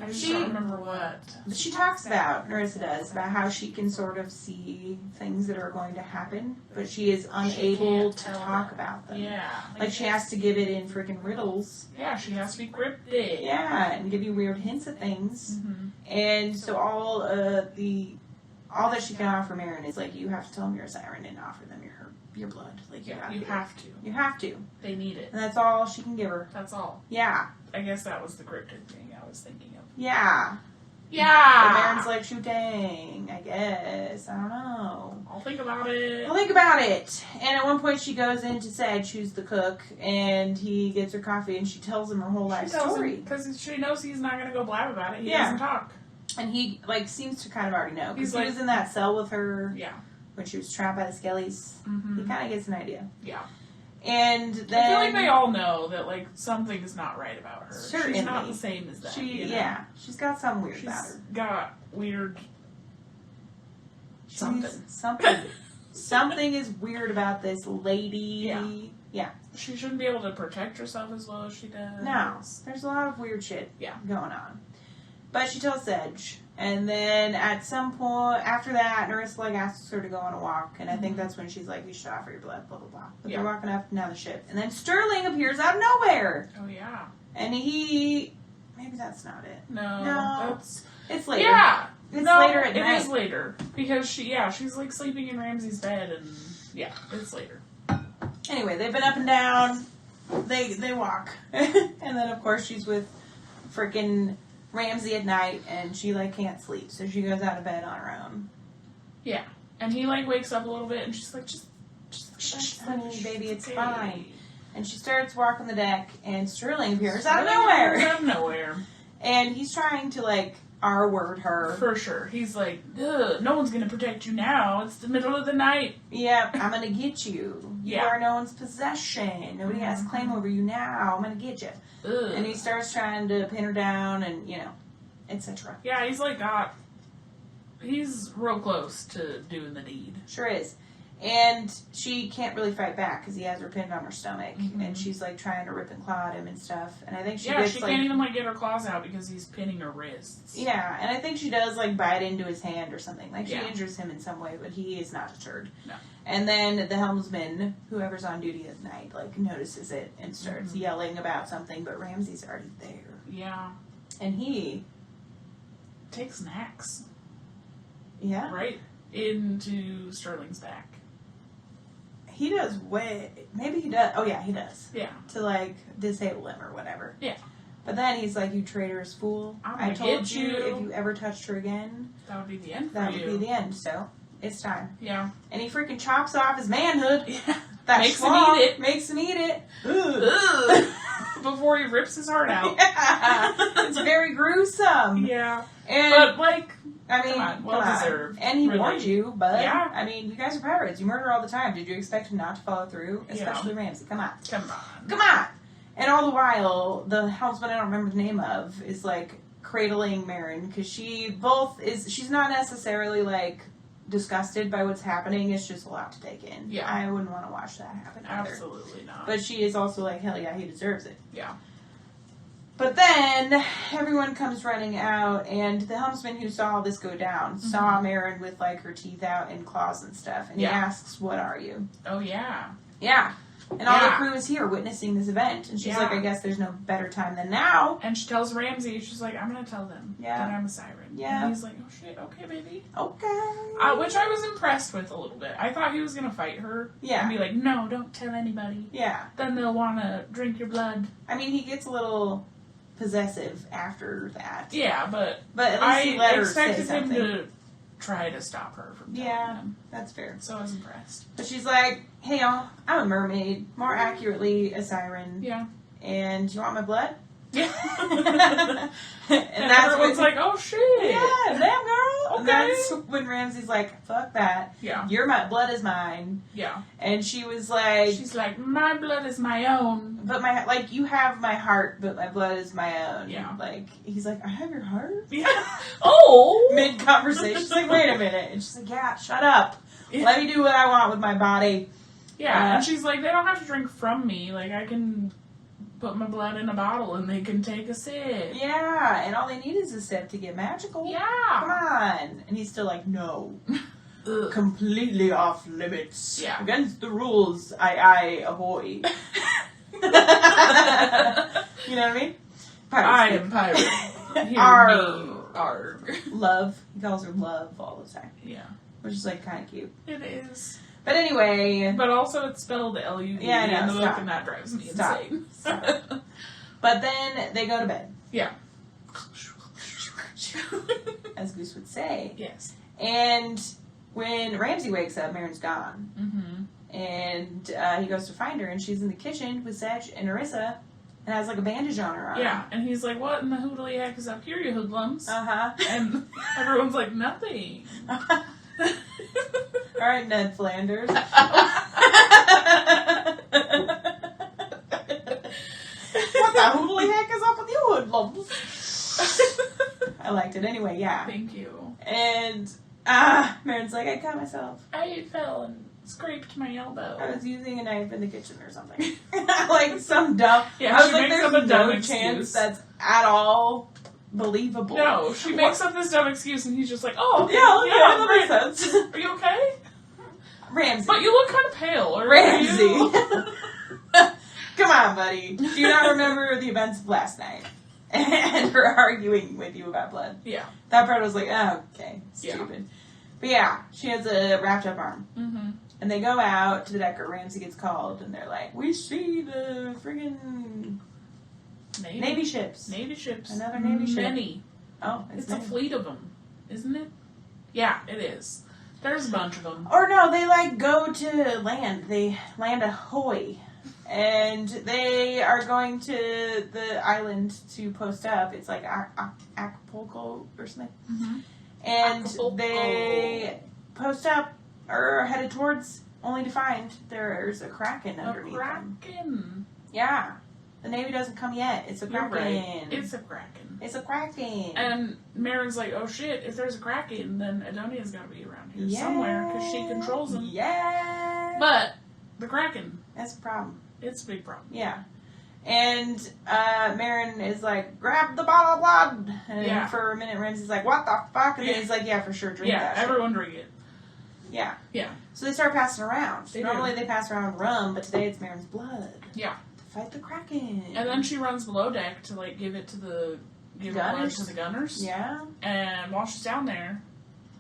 Speaker 1: I just don't remember what.
Speaker 2: She talks about, Narissa does, about how she can sort of see things that are going to happen, but she is unable to talk about them.
Speaker 1: Yeah.
Speaker 2: Like she has to give it in freaking riddles.
Speaker 1: Yeah, she has to be cryptic.
Speaker 2: Yeah, and give you weird hints at things.
Speaker 1: Mm-hmm.
Speaker 2: And so all that she can offer Marin is like, you have to tell them you're a siren and offer them your blood. Like you have to. You have to.
Speaker 1: They need it.
Speaker 2: And that's all she can give her.
Speaker 1: That's all.
Speaker 2: Yeah.
Speaker 1: I guess that was the cryptic thing I was thinking of.
Speaker 2: Yeah.
Speaker 1: Yeah.
Speaker 2: But Marin's like, shooting, I guess. I don't know.
Speaker 1: I'll think about it.
Speaker 2: I'll think about it. And at one point she goes in to Sedge, who's the cook, and he gets her coffee and she tells him her whole life story.
Speaker 1: Because she knows he's not going to go blab about it. He
Speaker 2: Yeah.
Speaker 1: doesn't talk.
Speaker 2: And he, seems to kind of already know. Because
Speaker 1: He's
Speaker 2: he was in that cell with her when she was trapped by the Skellies.
Speaker 1: Mm-hmm.
Speaker 2: He kind of gets an idea.
Speaker 1: Yeah.
Speaker 2: And then...
Speaker 1: I feel like they all know that, something's not right about her.
Speaker 2: Certainly.
Speaker 1: She's not the same as them.
Speaker 2: Yeah. She's got something weird about her.
Speaker 1: She's got weird... something.
Speaker 2: Something is weird about this lady. Yeah.
Speaker 1: She shouldn't be able to protect herself as well as she does.
Speaker 2: No. There's a lot of weird shit going on. But she tells Sedge. And then at some point, after that, Narissa asks her to go on a walk. And I think that's when she's like, you should offer your blood, blah, blah, blah. But they're walking up and down the ship. And then Sterling appears out of nowhere.
Speaker 1: Oh, yeah.
Speaker 2: And maybe that's not it.
Speaker 1: No.
Speaker 2: It's later.
Speaker 1: Yeah.
Speaker 2: It's later at night.
Speaker 1: It is later. Because she's sleeping in Ramsay's bed and it's later.
Speaker 2: Anyway, they've been up and down. They walk. And then of course she's with frickin' Ramsay at night and she can't sleep. So she goes out of bed on her own.
Speaker 1: Yeah. And he wakes up a little bit and she's like, just
Speaker 2: shush, honey, baby, it's fine. And she starts walking the deck and Sterling appears out of nowhere. And he's trying to R-word her.
Speaker 1: For sure. He's like, ugh, no one's going to protect you now. It's the middle of the night.
Speaker 2: Yep, I'm going to get you. You are no one's possession. Nobody has a claim over you now. I'm going to get you.
Speaker 1: Ugh.
Speaker 2: And he starts trying to pin her down and, etc.
Speaker 1: Yeah, he's real close to doing the deed.
Speaker 2: Sure is. And she can't really fight back because he has her pinned on her stomach. Mm-hmm. And she's trying to rip and claw at him and stuff. And I think she gets
Speaker 1: she can't even get her claws out because he's pinning her wrists.
Speaker 2: Yeah, and I think she does bite into his hand or something. She injures him in some way, but he is not deterred.
Speaker 1: No.
Speaker 2: And then the helmsman, whoever's on duty at night, notices it and starts yelling about something, but Ramsay's already there.
Speaker 1: Yeah.
Speaker 2: And he
Speaker 1: takes an axe.
Speaker 2: Yeah.
Speaker 1: Right into Sterling's back.
Speaker 2: He does maybe he does. Oh yeah, he does.
Speaker 1: Yeah.
Speaker 2: To disable him or whatever.
Speaker 1: Yeah.
Speaker 2: But then he's like, you traitorous fool. I told you if you ever touched her again,
Speaker 1: that would be the end for
Speaker 2: that
Speaker 1: you.
Speaker 2: would be the end, so it's time.
Speaker 1: Yeah.
Speaker 2: And he freaking chops off his manhood.
Speaker 1: Yeah.
Speaker 2: That
Speaker 1: makes him eat it.
Speaker 2: Makes him eat it.
Speaker 1: Before he rips his heart out.
Speaker 2: Yeah. It's very gruesome.
Speaker 1: Yeah.
Speaker 2: And
Speaker 1: but
Speaker 2: come on.
Speaker 1: Well-deserved.
Speaker 2: And he warned you, but
Speaker 1: yeah.
Speaker 2: You guys are pirates. You murder all the time. Did you expect him not to follow through? Especially Ramsay. Come on. Come on. And all the while, the helmsman I don't remember the name of is cradling Marin because she's not necessarily disgusted by what's happening. It's just a lot to take in.
Speaker 1: Yeah.
Speaker 2: I wouldn't want to watch that happen either.
Speaker 1: Absolutely not.
Speaker 2: But she is also hell yeah, he deserves it.
Speaker 1: Yeah.
Speaker 2: But then everyone comes running out, and the helmsman who saw all this go down saw Marin with her teeth out and claws and stuff, and he asks, "What are you?"
Speaker 1: Oh yeah.
Speaker 2: Yeah. And all the crew is here witnessing this event, and she's like, "I guess there's no better time than now."
Speaker 1: And she tells Ramsay, she's like, "I'm gonna tell them that I'm a siren."
Speaker 2: Yeah.
Speaker 1: And he's like, "Oh shit, okay, baby."
Speaker 2: Okay.
Speaker 1: Which I was impressed with a little bit. I thought he was gonna fight her.
Speaker 2: Yeah.
Speaker 1: And be like, "No, don't tell anybody."
Speaker 2: Yeah.
Speaker 1: Then they'll wanna drink your blood.
Speaker 2: He gets a little possessive after that.
Speaker 1: Yeah, but
Speaker 2: at least he let her
Speaker 1: expected
Speaker 2: say
Speaker 1: him
Speaker 2: something.
Speaker 1: to try to stop her from telling him.
Speaker 2: That's fair.
Speaker 1: So I was impressed.
Speaker 2: But she's like, "Hey y'all, I'm a mermaid, more accurately a siren.
Speaker 1: Yeah.
Speaker 2: And you want my blood?"
Speaker 1: Yeah.
Speaker 2: and
Speaker 1: everyone's like, "Oh shit!
Speaker 2: Yeah, damn girl." And that's when Ramsey's like, fuck that.
Speaker 1: Yeah.
Speaker 2: My blood is mine.
Speaker 1: Yeah.
Speaker 2: And she was like...
Speaker 1: She's like, my blood is my own.
Speaker 2: But you have my heart, but my blood is my own.
Speaker 1: Yeah.
Speaker 2: Like, he's like, I have your heart?
Speaker 1: Yeah. Oh!
Speaker 2: Mid-conversation. She's like, wait a minute. And she's like, yeah, shut up.
Speaker 1: Yeah.
Speaker 2: Let me do what I want with my body.
Speaker 1: Yeah, and she's like, they don't have to drink from me. Like, I can put my blood in a bottle and they can take a sip.
Speaker 2: Yeah, and all they need is a sip to get magical.
Speaker 1: Yeah.
Speaker 2: Come on. And he's still like, no. Completely off limits.
Speaker 1: Yeah.
Speaker 2: Against the rules. I ahoy. You know what I mean?
Speaker 1: I am pirate. Hear
Speaker 2: Arg.
Speaker 1: me. Arg.
Speaker 2: Love. He calls her love all the time.
Speaker 1: Yeah.
Speaker 2: Which is like kind of cute.
Speaker 1: It is.
Speaker 2: But anyway.
Speaker 1: But also it's spelled L-U-V
Speaker 2: Yeah, I know,
Speaker 1: in the book,
Speaker 2: stop.
Speaker 1: and that drives me
Speaker 2: Stop.
Speaker 1: insane.
Speaker 2: Stop. But then they go to bed.
Speaker 1: Yeah.
Speaker 2: As Goose would say.
Speaker 1: Yes.
Speaker 2: And when Ramsey wakes up, Marin's gone.
Speaker 1: Mm-hmm.
Speaker 2: And he goes to find her, and she's in the kitchen with Sedge and Orissa, and has like a bandage on her arm.
Speaker 1: Yeah, and he's like, what in the hoodly heck is up here, you hoodlums?
Speaker 2: Uh-huh.
Speaker 1: And everyone's like, nothing.
Speaker 2: All right, Ned Flanders. What the hoodly heck is up with you hoodlums? I liked it anyway, yeah.
Speaker 1: Thank you.
Speaker 2: And Marin's like, I cut myself.
Speaker 1: I fell and scraped my elbow.
Speaker 2: I was using a knife in the kitchen or something. Like some dumb.
Speaker 1: Yeah,
Speaker 2: I was
Speaker 1: she
Speaker 2: like,
Speaker 1: makes up
Speaker 2: there's
Speaker 1: a dumb
Speaker 2: no
Speaker 1: excuse.
Speaker 2: chance that's at all believable.
Speaker 1: No, she makes up this dumb excuse and he's just like, oh, okay,
Speaker 2: Yeah, that
Speaker 1: great.
Speaker 2: makes sense.
Speaker 1: Are you okay?
Speaker 2: Ramsey.
Speaker 1: But you look kind of pale. Are
Speaker 2: Ramsey.
Speaker 1: you?
Speaker 2: Come on, buddy. Do you not remember the events of last night? And her arguing with you about blood.
Speaker 1: Yeah.
Speaker 2: That part was like, oh, okay. Stupid.
Speaker 1: Yeah.
Speaker 2: But yeah, she has a wrapped up arm.
Speaker 1: Mm-hmm.
Speaker 2: And they go out to the deck, or Ramsey gets called, and they're like, we see the friggin' Navy ships.
Speaker 1: Navy ships.
Speaker 2: Another Navy ship.
Speaker 1: Many.
Speaker 2: Oh,
Speaker 1: It's a fleet of them, isn't it? Yeah, it is. There's a bunch of them.
Speaker 2: Or no, they like go to land. They land ahoy. And they are going to the island to post up. It's like Acapulco or something.
Speaker 1: Mm-hmm.
Speaker 2: And
Speaker 1: Acapulco.
Speaker 2: they post up, or are headed towards, only to find there's a Kraken underneath them.
Speaker 1: Kraken.
Speaker 2: Yeah. The Navy doesn't come yet. It's a
Speaker 1: You're
Speaker 2: Kraken.
Speaker 1: right. It's a Kraken.
Speaker 2: It's a Kraken.
Speaker 1: And Marin's like, oh shit, if there's a Kraken, then Adonia's gotta be around here somewhere, because she controls him.
Speaker 2: Yeah.
Speaker 1: But, the Kraken,
Speaker 2: That's a problem.
Speaker 1: it's a big problem.
Speaker 2: Yeah. And Marin is like, grab the bottle of blood. And
Speaker 1: Yeah.
Speaker 2: for a minute, Ramsey's like, what the fuck? And then he's like, yeah, for sure, drink that shit.
Speaker 1: everyone drink it.
Speaker 2: Yeah.
Speaker 1: Yeah.
Speaker 2: So they start passing around.
Speaker 1: They
Speaker 2: Normally
Speaker 1: do.
Speaker 2: they pass around rum, but today it's Marin's blood.
Speaker 1: Yeah.
Speaker 2: To fight the Kraken.
Speaker 1: And then she runs below deck to, like, give it blood
Speaker 2: Gunners.
Speaker 1: to the gunners.
Speaker 2: Yeah.
Speaker 1: And while she's down there,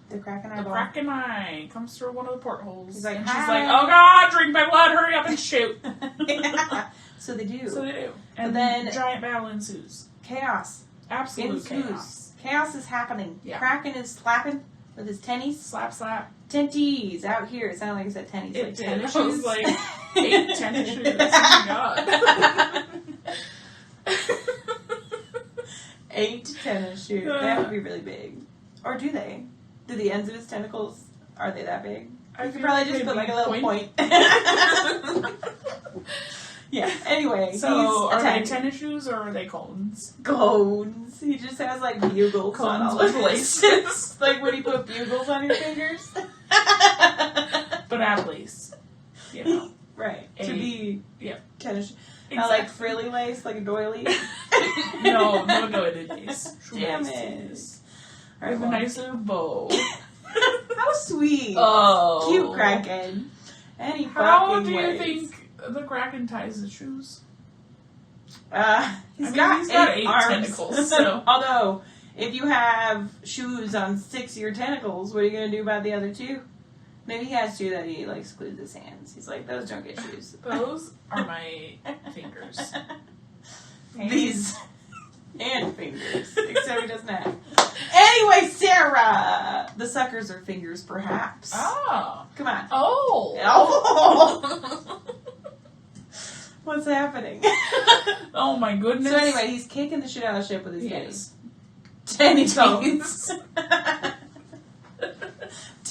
Speaker 2: The Kraken
Speaker 1: the
Speaker 2: eyeball.
Speaker 1: Kraken eye comes through one of the portholes.
Speaker 2: He's like,
Speaker 1: and she's
Speaker 2: "Hi."
Speaker 1: like, oh god, drink my blood, hurry up and shoot.
Speaker 2: Yeah. So they do.
Speaker 1: So they do. And
Speaker 2: then-
Speaker 1: then giant battle ensues.
Speaker 2: Chaos.
Speaker 1: Absolute
Speaker 2: Ensues.
Speaker 1: chaos.
Speaker 2: Chaos is happening.
Speaker 1: Yeah.
Speaker 2: Kraken is slapping with his tennies.
Speaker 1: Slap, slap.
Speaker 2: Tenties out here. It sounded like I said tennies.
Speaker 1: It
Speaker 2: like
Speaker 1: did.
Speaker 2: tennis
Speaker 1: I was
Speaker 2: shoes.
Speaker 1: like, 8 tennis shoes. Oh my god.
Speaker 2: 8 tennis shoes. That would be really big. Or do they? Do the ends of his tentacles, are they that big?
Speaker 1: I
Speaker 2: You could
Speaker 1: feel
Speaker 2: probably
Speaker 1: like
Speaker 2: just put
Speaker 1: they'd
Speaker 2: like a
Speaker 1: be
Speaker 2: little point. Yeah, anyway.
Speaker 1: So,
Speaker 2: he's
Speaker 1: are they
Speaker 2: attacking.
Speaker 1: tennis shoes or are they cones?
Speaker 2: Cones. He just has like bugles on
Speaker 1: Cones
Speaker 2: all
Speaker 1: with
Speaker 2: of his.
Speaker 1: laces.
Speaker 2: Like when you put bugles on your fingers.
Speaker 1: But at least. You know.
Speaker 2: Right. To
Speaker 1: A-
Speaker 2: be
Speaker 1: yeah.
Speaker 2: tennis. Not like frilly lace, like a doily.
Speaker 1: No doilies.
Speaker 2: Damn
Speaker 1: Shoelaces.
Speaker 2: it. All right,
Speaker 1: With a
Speaker 2: well.
Speaker 1: nice little bow.
Speaker 2: How sweet.
Speaker 1: Oh.
Speaker 2: Cute Kraken. And he
Speaker 1: How
Speaker 2: fucking
Speaker 1: do you
Speaker 2: waits.
Speaker 1: think the Kraken ties his shoes?
Speaker 2: He's
Speaker 1: I mean,
Speaker 2: got
Speaker 1: he's got
Speaker 2: 8
Speaker 1: 8
Speaker 2: arms.
Speaker 1: tentacles, so.
Speaker 2: Although, if you have shoes on 6 of your tentacles, what are you going to do about the other 2? Maybe he has 2 that he, like, screws his hands. He's like, those don't get shoes.
Speaker 1: Those are my fingers.
Speaker 2: These and fingers. Except he doesn't have. Anyway, Sarah! The suckers are fingers, perhaps.
Speaker 1: Oh.
Speaker 2: Come on.
Speaker 1: Oh.
Speaker 2: Oh. What's happening?
Speaker 1: Oh my goodness.
Speaker 2: So anyway, he's kicking the shit out of the ship with his
Speaker 1: Yes.
Speaker 2: tenny
Speaker 1: Toes.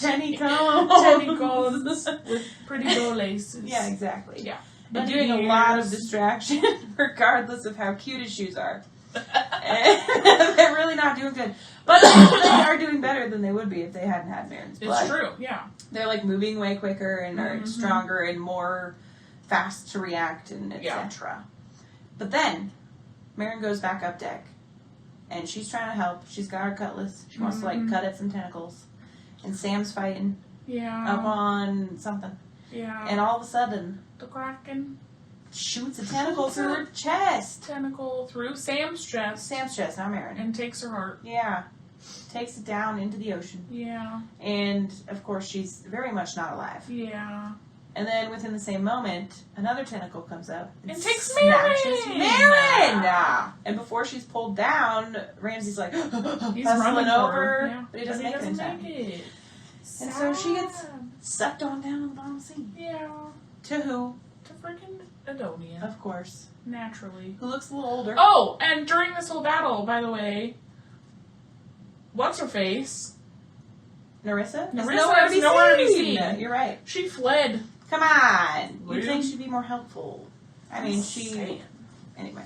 Speaker 1: Tentacles with pretty bow laces.
Speaker 2: Yeah, exactly.
Speaker 1: Yeah.
Speaker 2: And doing a lot of distraction, regardless of how cute his shoes are. They're really not doing good. But they are doing better than they would be if they hadn't had Marin's blood.
Speaker 1: It's true, yeah.
Speaker 2: They're like moving way quicker and are stronger and more fast to react and etc. But then Marin goes back up deck and she's trying to help. She's got her cutlass. She wants to like cut at some tentacles. And Sam's fighting up on something.
Speaker 1: Yeah.
Speaker 2: And all of a sudden
Speaker 1: the Kraken
Speaker 2: shoots a tentacle through her chest.
Speaker 1: Tentacle through Sam's chest.
Speaker 2: Sam's chest, not Marin.
Speaker 1: And takes her heart.
Speaker 2: Yeah. Takes it down into the ocean.
Speaker 1: Yeah.
Speaker 2: And, of course, she's very much not alive.
Speaker 1: Yeah.
Speaker 2: And then, within the same moment, another tentacle comes up
Speaker 1: and takes
Speaker 2: snatches
Speaker 1: Marin!
Speaker 2: Marin! And before she's pulled down, Ramsey's like,
Speaker 1: he's
Speaker 2: hustling
Speaker 1: running
Speaker 2: over.
Speaker 1: Yeah.
Speaker 2: But he doesn't make it in time. And so she gets sucked on down to the bottom sea.
Speaker 1: Yeah.
Speaker 2: To who?
Speaker 1: To freaking Adonia.
Speaker 2: Of course.
Speaker 1: Naturally.
Speaker 2: Who looks a little older.
Speaker 1: Oh, and during this whole battle, by the way, what's her face?
Speaker 2: Narissa?
Speaker 1: Narissa is nowhere to be seen.
Speaker 2: You're right.
Speaker 1: She fled.
Speaker 2: Come on.
Speaker 1: Rude.
Speaker 2: You'd think she'd be more helpful. I mean, she...
Speaker 1: Insane.
Speaker 2: Anyway.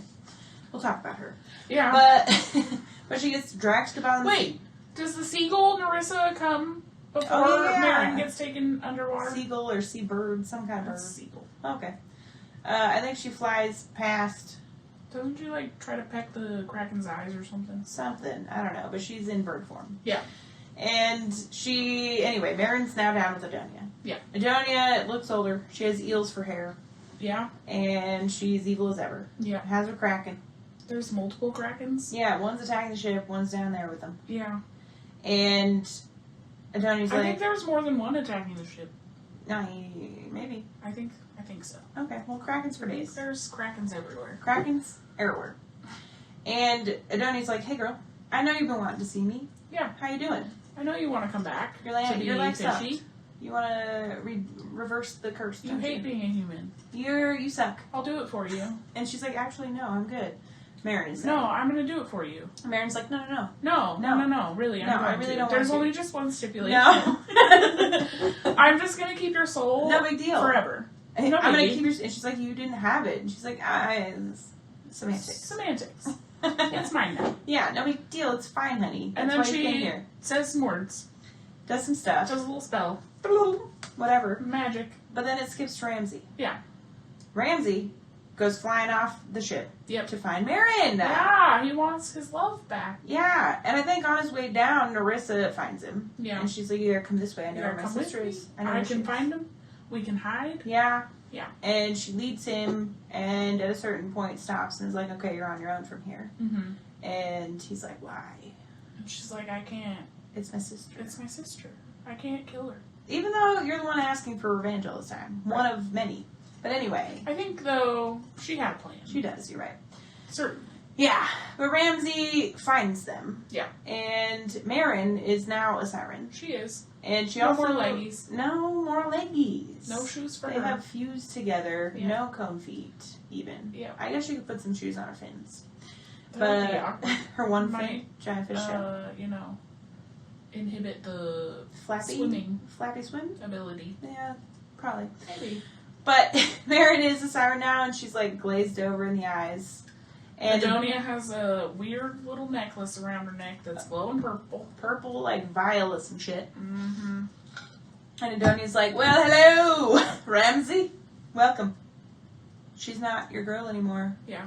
Speaker 2: We'll talk about her.
Speaker 1: Yeah.
Speaker 2: But she gets dragged to the bottom of the sea.
Speaker 1: Wait. Does the seagull Narissa come before Marin gets taken underwater?
Speaker 2: Seagull or seabird, some kind of bird.
Speaker 1: Seagull.
Speaker 2: Okay. I think she flies past...
Speaker 1: Doesn't she, like, try to peck the Kraken's eyes or something?
Speaker 2: Something. I don't know. But she's in bird form.
Speaker 1: Yeah.
Speaker 2: And she... Anyway, Marin's now down with Adonia.
Speaker 1: Yeah.
Speaker 2: Adonia looks older. She has eels for hair.
Speaker 1: Yeah.
Speaker 2: And she's evil as ever.
Speaker 1: Yeah.
Speaker 2: Has her Kraken.
Speaker 1: There's multiple Krakens?
Speaker 2: Yeah, one's attacking the ship, one's down there with them.
Speaker 1: Yeah.
Speaker 2: And Adonia's
Speaker 1: I think there's more than one attacking the ship.
Speaker 2: No, maybe.
Speaker 1: I think so.
Speaker 2: Okay, well, Krakens for days.
Speaker 1: There's Krakens everywhere.
Speaker 2: Krakens everywhere. And Adonia's like, hey girl, I know you've been wanting to see me.
Speaker 1: Yeah.
Speaker 2: How you doing?
Speaker 1: I know you want to come back.
Speaker 2: Your life sucked.
Speaker 1: fishy.
Speaker 2: You want to reverse the curse,
Speaker 1: You
Speaker 2: don't
Speaker 1: hate being a human.
Speaker 2: You suck.
Speaker 1: I'll do it for you.
Speaker 2: And she's like, actually, no, I'm good. Marin is
Speaker 1: No, I'm going to do it for you.
Speaker 2: Marin's like, no.
Speaker 1: No, really, I'm
Speaker 2: No, I
Speaker 1: going
Speaker 2: really
Speaker 1: to.
Speaker 2: don't
Speaker 1: There's
Speaker 2: want
Speaker 1: only
Speaker 2: to.
Speaker 1: just one stipulation.
Speaker 2: No.
Speaker 1: I'm just going to keep your soul
Speaker 2: No big deal.
Speaker 1: forever.
Speaker 2: I'm
Speaker 1: No
Speaker 2: going to
Speaker 1: biggie.
Speaker 2: keep your... And she's like, you didn't have it. And she's like, semantics.
Speaker 1: It's mine now.
Speaker 2: Yeah, no big deal. It's fine, honey.
Speaker 1: And
Speaker 2: That's
Speaker 1: then
Speaker 2: why you came
Speaker 1: she
Speaker 2: here.
Speaker 1: says some words.
Speaker 2: Does some stuff.
Speaker 1: Does a little spell.
Speaker 2: Whatever.
Speaker 1: Magic.
Speaker 2: But then it skips to Ramsey.
Speaker 1: Yeah.
Speaker 2: Ramsey goes flying off the ship
Speaker 1: Yep.
Speaker 2: to find Marin.
Speaker 1: Yeah, he wants his love back.
Speaker 2: Yeah, and I think on his way down, Narissa finds him.
Speaker 1: Yeah.
Speaker 2: And she's like, you gotta come this way. I know
Speaker 1: You
Speaker 2: where
Speaker 1: gotta
Speaker 2: my
Speaker 1: come with
Speaker 2: sister
Speaker 1: me.
Speaker 2: is. I know
Speaker 1: I
Speaker 2: where she
Speaker 1: can
Speaker 2: is."
Speaker 1: find him. We can hide.
Speaker 2: Yeah.
Speaker 1: Yeah.
Speaker 2: And she leads him, and at a certain point stops and is like, okay, you're on your own from here.
Speaker 1: Mm-hmm.
Speaker 2: And he's like, why?
Speaker 1: And she's like, I can't.
Speaker 2: It's my sister.
Speaker 1: It's my sister. I can't kill her.
Speaker 2: Even though you're the one asking for revenge all the time.
Speaker 1: Right.
Speaker 2: One of many. But anyway.
Speaker 1: I think, though, she had a plan.
Speaker 2: She does, you're right.
Speaker 1: Certainly.
Speaker 2: Yeah. But Ramsey finds them.
Speaker 1: Yeah.
Speaker 2: And Marin is now a siren.
Speaker 1: She is.
Speaker 2: And she
Speaker 1: No
Speaker 2: also...
Speaker 1: more leggies.
Speaker 2: No more leggies.
Speaker 1: No shoes for
Speaker 2: They
Speaker 1: her.
Speaker 2: have fused together.
Speaker 1: Yeah.
Speaker 2: No cone feet, even.
Speaker 1: Yeah.
Speaker 2: I guess she could put some shoes on her fins.
Speaker 1: That would be
Speaker 2: But
Speaker 1: awkward.
Speaker 2: her one
Speaker 1: Might,
Speaker 2: fin, giant fish shell.
Speaker 1: Inhibit the
Speaker 2: Flappy?
Speaker 1: swimming
Speaker 2: Flappy swim?
Speaker 1: ability.
Speaker 2: Yeah, probably.
Speaker 1: Maybe.
Speaker 2: But Marin is a siren now, and she's like glazed over in the eyes. And
Speaker 1: Adonia has a weird little necklace around her neck that's glowing purple.
Speaker 2: purple, like violets and shit.
Speaker 1: Mm-hmm.
Speaker 2: And Adonia's like, well, hello, Ramsey. Welcome. She's not your girl anymore.
Speaker 1: Yeah.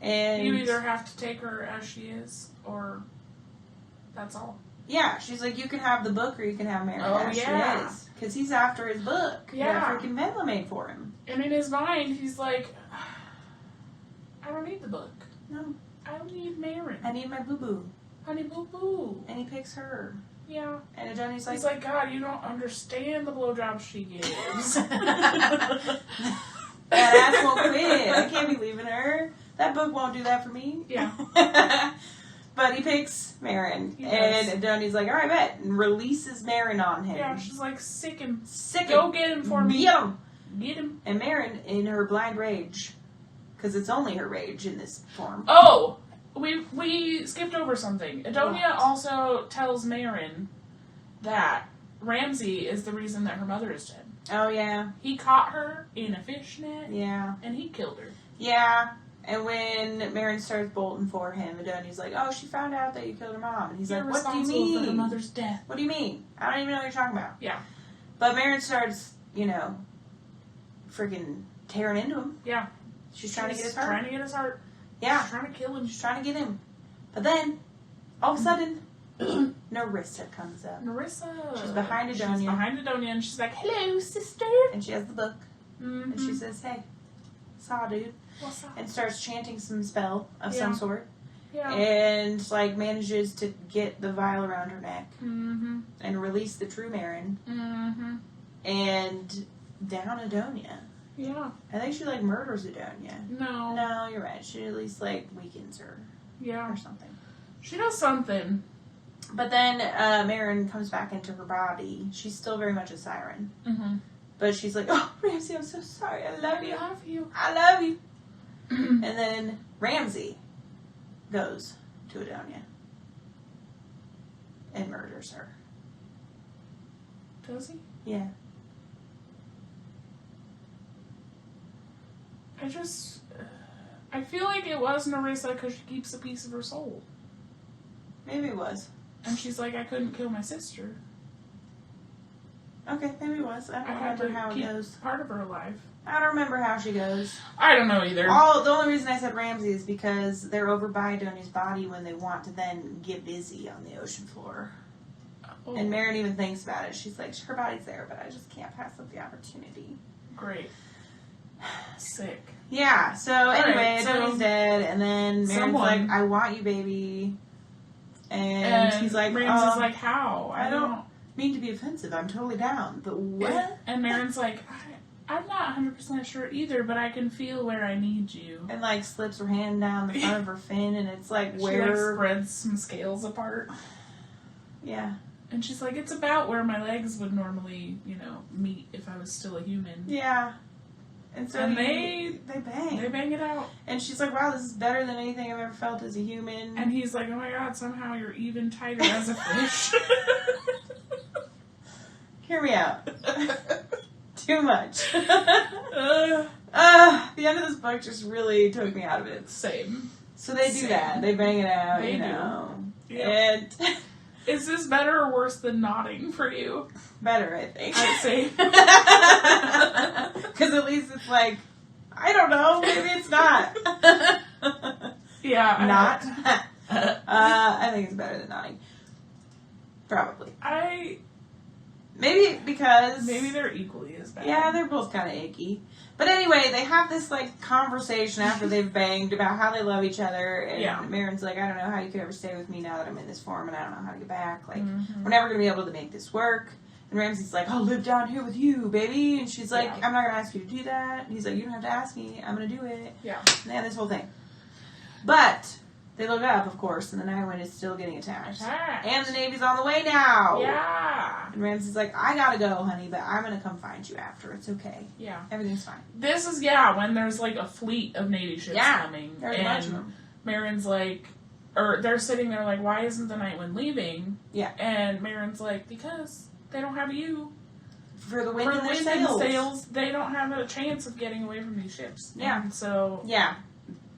Speaker 2: And
Speaker 1: You either have to take her as she is, or that's all.
Speaker 2: yeah, she's like, you can have the book or you can have Marin
Speaker 1: Oh,
Speaker 2: as
Speaker 1: yeah.
Speaker 2: she is. Because he's after his book.
Speaker 1: Yeah.
Speaker 2: That freaking Venla made for him.
Speaker 1: And in his mind, he's like, I don't need the book.
Speaker 2: No,
Speaker 1: I don't need Marin.
Speaker 2: I need my boo-boo.
Speaker 1: Honey boo boo.
Speaker 2: And he picks her.
Speaker 1: Yeah.
Speaker 2: And Adonia's like,
Speaker 1: He's like, God, you don't understand the blowjobs she gives.
Speaker 2: that ass won't quit. I can't be leaving her. That book won't do that for me.
Speaker 1: Yeah.
Speaker 2: But he picks Marin.
Speaker 1: He
Speaker 2: And Adonia's like, alright, bet. And releases Marin on him.
Speaker 1: Yeah, she's like, sick him.
Speaker 2: Sick
Speaker 1: Go
Speaker 2: him.
Speaker 1: get him for me.
Speaker 2: Get him.
Speaker 1: Get him.
Speaker 2: And Marin, in her blind rage, because it's only her rage in this form.
Speaker 1: Oh! We skipped over something. Adonia
Speaker 2: What?
Speaker 1: also tells Marin that Ramsey is the reason that her mother is dead.
Speaker 2: Oh, yeah.
Speaker 1: He caught her in a fishnet.
Speaker 2: Yeah.
Speaker 1: And he killed her.
Speaker 2: Yeah. And when Marin starts bolting for him, Adoni's like, oh, she found out that you killed her mom. And he's
Speaker 1: You're
Speaker 2: like, what do you
Speaker 1: responsible
Speaker 2: mean?
Speaker 1: for her mother's death.
Speaker 2: What do you mean? I don't even know what you're talking about.
Speaker 1: Yeah.
Speaker 2: But Marin starts, freaking tearing into him.
Speaker 1: Yeah.
Speaker 2: She's trying to get his heart.
Speaker 1: Trying to get his heart.
Speaker 2: Yeah.
Speaker 1: She's trying to kill him.
Speaker 2: She's trying to get him. But then, all of a sudden, Narissa comes up.
Speaker 1: Narissa.
Speaker 2: She's behind Adonia.
Speaker 1: She's behind Adonia, and she's like, hello, sister.
Speaker 2: And she has the book.
Speaker 1: Mm-hmm.
Speaker 2: And she says, hey, saw dude.
Speaker 1: What's up?
Speaker 2: And starts chanting some spell of some sort.
Speaker 1: Yeah.
Speaker 2: And, manages to get the vial around her neck.
Speaker 1: Mm-hmm.
Speaker 2: And release the true Marin.
Speaker 1: Mm-hmm.
Speaker 2: And down Adonia.
Speaker 1: Yeah.
Speaker 2: I think she, murders Adonia.
Speaker 1: No.
Speaker 2: No, you're right. She at least, weakens her.
Speaker 1: Yeah.
Speaker 2: Or something.
Speaker 1: She does something.
Speaker 2: But then Marin comes back into her body. She's still very much a siren.
Speaker 1: Mm-hmm.
Speaker 2: But she's like, oh, Ramsey, I'm so sorry. I love you.
Speaker 1: I love you.
Speaker 2: I love you. And then Ramsey goes to Adonia and murders her.
Speaker 1: Does he?
Speaker 2: Yeah.
Speaker 1: I feel like it was Narissa because she keeps a piece of her soul.
Speaker 2: Maybe it was.
Speaker 1: And she's like, I couldn't kill my sister.
Speaker 2: Okay, maybe it was. I don't remember how it goes.
Speaker 1: Part of her alive.
Speaker 2: I don't remember how she goes.
Speaker 1: I don't know either.
Speaker 2: The only reason I said Ramsey is because they're over by Adonia's body when they want to then get busy on the ocean floor.
Speaker 1: Oh.
Speaker 2: And Marin even thinks about it. She's like, her body's there, but I just can't pass up the opportunity.
Speaker 1: Great. Sick.
Speaker 2: Yeah, so anyway,
Speaker 1: right,
Speaker 2: Adonia's dead, and then Marin's like, I want you, baby. And he's like,
Speaker 1: Ramsey's like, how?
Speaker 2: I don't mean to be offensive. I'm totally down. But what?
Speaker 1: And Marin's like, I'm not 100% sure either, but I can feel where I need you.
Speaker 2: And slips her hand down the front of her fin, and it's where...
Speaker 1: She spreads some scales apart.
Speaker 2: Yeah.
Speaker 1: And she's like, it's about where my legs would normally, meet if I was still a human.
Speaker 2: Yeah. And so
Speaker 1: they
Speaker 2: bang.
Speaker 1: They bang it out.
Speaker 2: And she's like, wow, this is better than anything I've ever felt as a human.
Speaker 1: And he's like, oh my god, somehow you're even tighter as a fish.
Speaker 2: Hear me out. Too much. The end of this book just really took me out of it.
Speaker 1: Same.
Speaker 2: So they do that. They bang it out,
Speaker 1: They
Speaker 2: do. Yep. And...
Speaker 1: Is this better or worse than nodding for you?
Speaker 2: Better, I think.
Speaker 1: I'd say.
Speaker 2: Because at least it's I don't know, maybe it's not.
Speaker 1: Yeah.
Speaker 2: Not? I think it's better than nodding. Probably. Maybe because...
Speaker 1: Maybe they're equally as bad.
Speaker 2: Yeah, they're both kind of icky. But anyway, they have this, conversation after they've banged about how they love each other. And Marin's like, I don't know how you could ever stay with me now that I'm in this form and I don't know how to get back. We're never going to be able to make this work. And Ramsey's like, I'll live down here with you, baby. And she's like, I'm not going to ask you to do that. And he's like, you don't have to ask me. I'm going to do it.
Speaker 1: Yeah.
Speaker 2: And they have this whole thing. But... They look up, of course, and the Nightwind is still getting attacked. And the Navy's on the way now.
Speaker 1: Yeah.
Speaker 2: And Ramsey's like, I gotta go, honey, but I'm gonna come find you after. It's okay.
Speaker 1: Yeah.
Speaker 2: Everything's fine.
Speaker 1: This is, when there's, a fleet of Navy ships coming.
Speaker 2: There's a bunch of them.
Speaker 1: Marin's like, or they're sitting there like, why isn't the Nightwind leaving?
Speaker 2: Yeah.
Speaker 1: And Marin's like, because they don't have you.
Speaker 2: For the wind in their sails.
Speaker 1: They don't have a chance of getting away from these ships.
Speaker 2: Yeah.
Speaker 1: And so...
Speaker 2: Yeah.